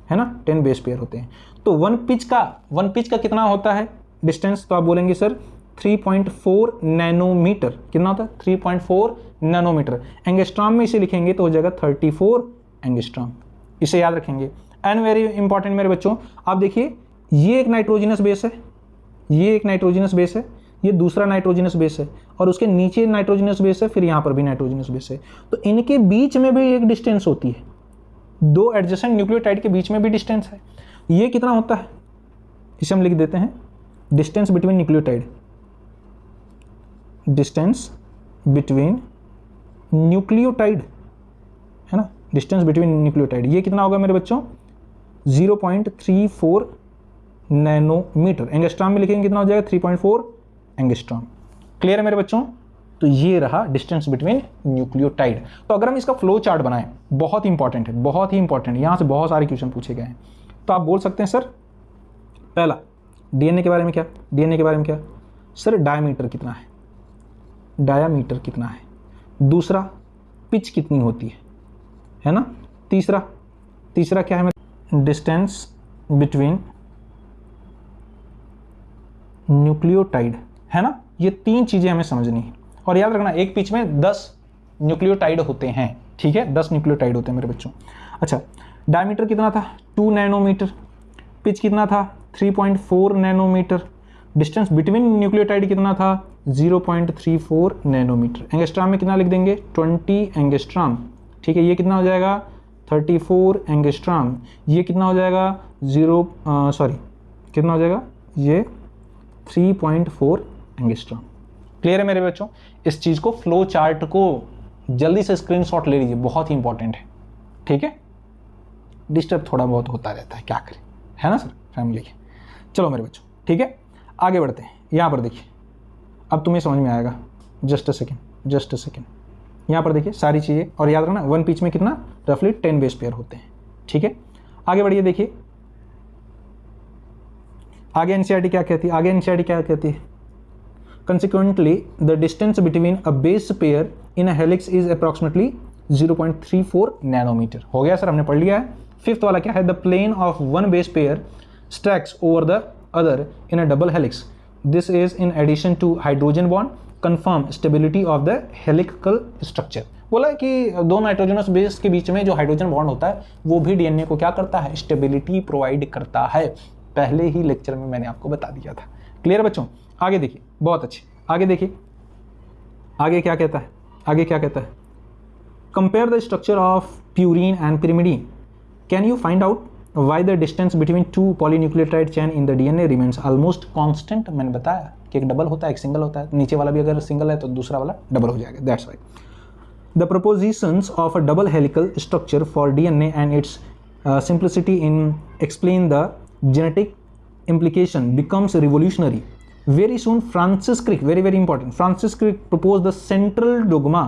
है ना, 10 बेस पेयर होते हैं। तो 1 पिच का कितना होता है डिस्टेंस, तो आप बोलेंगे सर 3.4 नैनोमीटर। कितना होता है, 3.4 नैनोमीटर। एंगस्ट्राम में इसे लिखेंगे तो हो जाएगा 34 एंगस्ट्राम। इसे याद रखेंगे। एंड वेरी इंपॉर्टेंट मेरे बच्चों, आप देखिए ये एक नाइट्रोजनस बेस है, ये एक नाइट्रोजनस बेस है, ये दूसरा नाइट्रोजनस बेस है, और उसके नीचे नाइट्रोजनस बेस है, फिर यहाँ पर भी नाइट्रोजनस बेस है। तो इनके बीच में भी एक डिस्टेंस होती है, 2 एडजेसेंट न्यूक्लियोटाइड के बीच में भी डिस्टेंस है। ये कितना होता है, इसे हम लिख देते हैं distance between nucleotide, distance between nucleotide, है ना, डिस्टेंस बिटवीन न्यूक्लियोटाइड। ये कितना होगा मेरे बच्चों, 0.34 नैनोमीटर। एंगस्ट्राम में लिखेंगे कितना हो जाएगा, 3.4 एंगस्ट्राम। क्लियर है मेरे बच्चों। तो ये रहा डिस्टेंस बिटवीन न्यूक्लियोटाइड। तो अगर हम इसका फ्लो चार्ट बनाएं, बहुत ही इंपॉर्टेंट है, बहुत ही इंपॉर्टेंट, यहां से बहुत सारे क्वेश्चन पूछे गए हैं। तो आप बोल सकते हैं सर पहला डीएनए के बारे में क्या, डीएनए के बारे में क्या सर, डायमीटर कितना है, डायामीटर कितना है। दूसरा पिच कितनी होती है ना। तीसरा क्या है, डिस्टेंस बिटवीन न्यूक्लियोटाइड, है ना। ये 3 चीजें हमें समझनी है। और याद रखना एक पिच में 10 न्यूक्लियोटाइड होते हैं, ठीक है, 10 न्यूक्लियोटाइड होते हैं मेरे बच्चों। अच्छा, डायमीटर कितना था, 2 नैनोमीटर। पिच कितना था, 3.4 नैनोमीटर। डिस्टेंस बिटवीन न्यूक्लियोटाइड कितना था, 0.34 नैनोमीटर। एंगस्ट्राम में कितना लिख देंगे, 20 एंगस्ट्राम, ठीक है। ये कितना हो जाएगा, 34 एंगस्ट्राम। ये कितना हो जाएगा, कितना हो जाएगा, ये 3.4 एंगस्ट्राम। क्लियर है मेरे बच्चों। इस चीज को, फ्लो चार्ट को जल्दी से स्क्रीनशॉट ले लीजिए, बहुत ही इंपॉर्टेंट है, ठीक है। डिस्टर्ब थोड़ा बहुत होता रहता है, क्या करें, है ना सर, फैमिली के। चलो मेरे बच्चों, ठीक है, आगे बढ़ते हैं। यहाँ पर देखिए, अब तुम्हें समझ में आएगा। जस्ट अ सेकेंड, यहाँ पर देखिए सारी चीज़ें। और याद रखना 1 पिच में कितना, रफली 10 बेस पेयर होते हैं, ठीक है। आगे बढ़िए, देखिए आगे एनसीईआरटी क्या कहती है, Consequently, the distance between a base pair in a helix is approximately 0.34 nanometer. हो गया सर, हमने पढ़ लिया है। 5th वाला क्या है, the plane of one base pair stacks over the other in a double helix. This is in addition to hydrogen bond, confirm stability of the helical structure. बोला कि 2 नाइट्रोजनस बेस के बीच में जो हाइड्रोजन बॉन्ड होता है वो भी DNA को क्या करता है, स्टेबिलिटी प्रोवाइड करता है। पहले ही लेक्चर में मैंने आपको बता दिया था। क्लियर बच्चों। आगे देखिए, बहुत अच्छे, आगे देखिए, आगे क्या कहता है, compare the structure of purine and pyrimidine. Can you find out why the distance between 2 polynucleotide chain in the DNA remains almost constant. मैंने बताया कि एक डबल होता है, एक सिंगल होता है। नीचे वाला भी अगर सिंगल है तो दूसरा वाला डबल हो जाएगा, that's why. The propositions of a double helical structure for DNA and it's simplicity in explain the genetic implication becomes revolutionary. Very soon Francis Crick, very important, Francis Crick proposed the central dogma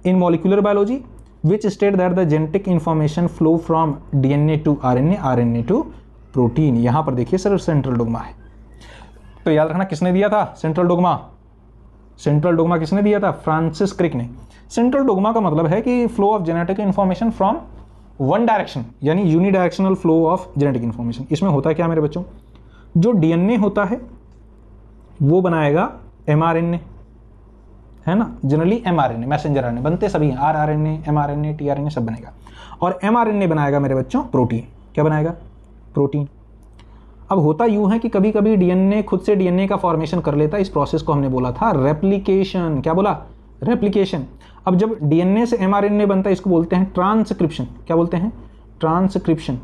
in molecular biology which state that the genetic information flow from DNA to RNA to protein. यहां पर देखिए sir central dogma है, तो याद रखना किसने दिया था सेंट्रल डोग्मा। सेंट्रल डोग्मा किसने दिया था? फ्रांसिस क्रिक ने। सेंट्रल डोग्मा का मतलब है कि flow of genetic information from one direction, यानी unidirectional flow of genetic information. इसमें होता है क्या मेरे बच्चों, जो डीएनए होता है वो बनाएगा एमआरएनए, है ना, जनरली एमआरएनए, मैसेंजर आरएनए बनते सभी हैं, आरआरएनए, एमआरएनए, टीआरएनए सब बनेगा। और एमआरएनए बनाएगा मेरे बच्चों प्रोटीन। क्या बनाएगा? प्रोटीन। अब होता यूं है कि कभी कभी डीएनए खुद से डीएनए का फॉर्मेशन कर लेता है, इस प्रोसेस को हमने बोला था रेप्लिकेशन। क्या बोला? रेप्लिकेशन। अब जब डीएनए से एमआरएनए बनता है इसको बोलते हैं ट्रांसक्रिप्शन। क्या बोलते हैं? ट्रांसक्रिप्शन।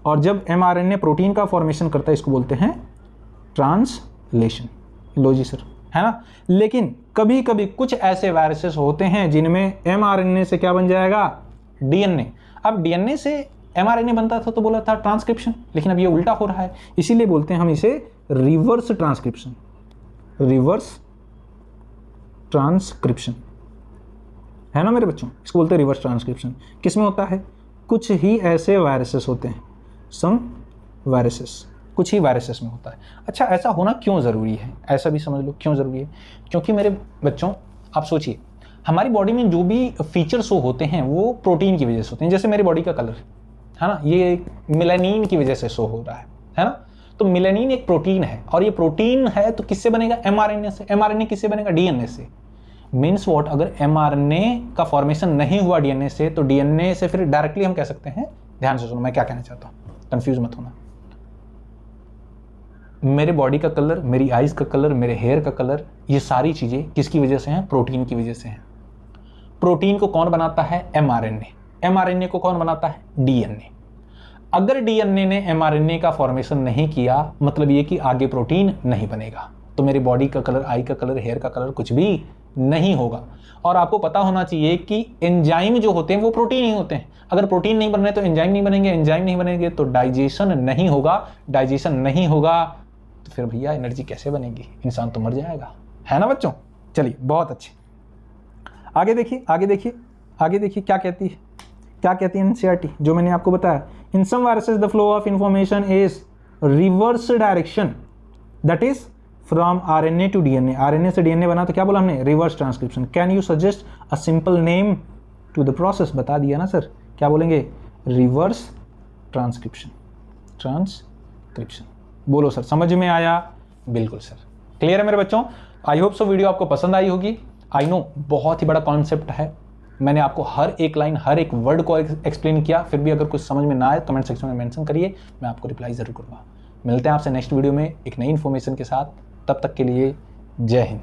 और जब एमआरएनए प्रोटीन का फॉर्मेशन करता है इसको बोलते हैं ट्रांसलेशन। लो जी सर, है ना। लेकिन कभी कभी कुछ ऐसे वायरसेस होते हैं जिनमें एमआरएनए से क्या बन जाएगा? डीएनए। अब डीएनए से एमआरएनए बनता था तो बोला था ट्रांसक्रिप्शन, लेकिन अब ये उल्टा हो रहा है, इसीलिए बोलते हैं हम इसे रिवर्स ट्रांसक्रिप्शन। रिवर्स ट्रांसक्रिप्शन, है ना मेरे बच्चों, इसको बोलते हैं रिवर्स ट्रांसक्रिप्शन। किसमें होता है? कुछ ही ऐसे वायरसेस होते हैं, सम वायरसेस, कुछ ही वायरसेस में होता है। अच्छा, ऐसा होना क्यों ज़रूरी है? ऐसा भी समझ लो क्यों ज़रूरी है। क्योंकि मेरे बच्चों आप सोचिए, हमारी बॉडी में जो भी फीचर शो होते हैं वो प्रोटीन की वजह से होते हैं। जैसे मेरी बॉडी का कलर है ना, ये मेलानिन की वजह से शो हो रहा है ना। तो मेलानिन एक प्रोटीन है, और ये प्रोटीन है तो किससे बनेगा? एमआरएनए से। एमआरएनए किससे बनेगा? डीएनए से। मीन्स व्हाट, अगर एमआरएनए का फॉर्मेशन नहीं हुआ डीएनए से, तो डीएनए से फिर डायरेक्टली हम कह सकते हैं, ध्यान से सुनो मैं क्या कहना चाहता हूं, कंफ्यूज मत होना। मेरे बॉडी का कलर, मेरी आईज का कलर, मेरे हेयर का कलर, ये सारी चीजें किसकी वजह से हैं? प्रोटीन की वजह से हैं। प्रोटीन को कौन बनाता है? एमआरएनए। एमआरएनए को कौन बनाता है? डीएनए। अगर डीएनए ने एमआरएनए का फॉर्मेशन नहीं किया, मतलब ये कि आगे प्रोटीन नहीं बनेगा, तो मेरी बॉडी का कलर, आई का कलर, हेयर का कलर कुछ भी नहीं होगा। और आपको पता होना चाहिए कि एंजाइम जो होते हैं वो प्रोटीन ही होते हैं। अगर प्रोटीन नहीं बन रहे तो एंजाइम नहीं बनेंगे, एंजाइम नहीं बनेंगे तो डाइजेशन नहीं होगा, डाइजेशन नहीं होगा तो फिर भैया एनर्जी कैसे बनेगी? इंसान तो मर जाएगा, है ना बच्चों। चलिए बहुत अच्छे, आगे देखिए, आगे देखिए, आगे देखिए क्या कहती है, क्या कहती है एनसीईआरटी, जो मैंने आपको बताया। In some viruses the flow of information is reverse direction, that is from RNA to DNA. RNA से डीएनए बना तो क्या बोला हमने? Reverse transcription. Can you suggest a simple name to the process? बता दिया ना सर, क्या बोलेंगे? Reverse transcription. ट्रांसक्रिप्शन। बोलो सर, समझ में आया? बिल्कुल सर, क्लियर है मेरे बच्चों। आई होप सो वीडियो आपको पसंद आई होगी। आई नो बहुत ही बड़ा कॉन्सेप्ट है, मैंने आपको हर एक लाइन, हर एक वर्ड को एक्सप्लेन किया, फिर भी अगर कुछ समझ में ना आए कमेंट सेक्शन में मेंशन करिए, मैं आपको रिप्लाई जरूर करूँगा। मिलते हैं आपसे नेक्स्ट वीडियो में एक नई इन्फॉर्मेशन के साथ, तब तक के लिए जय हिंद।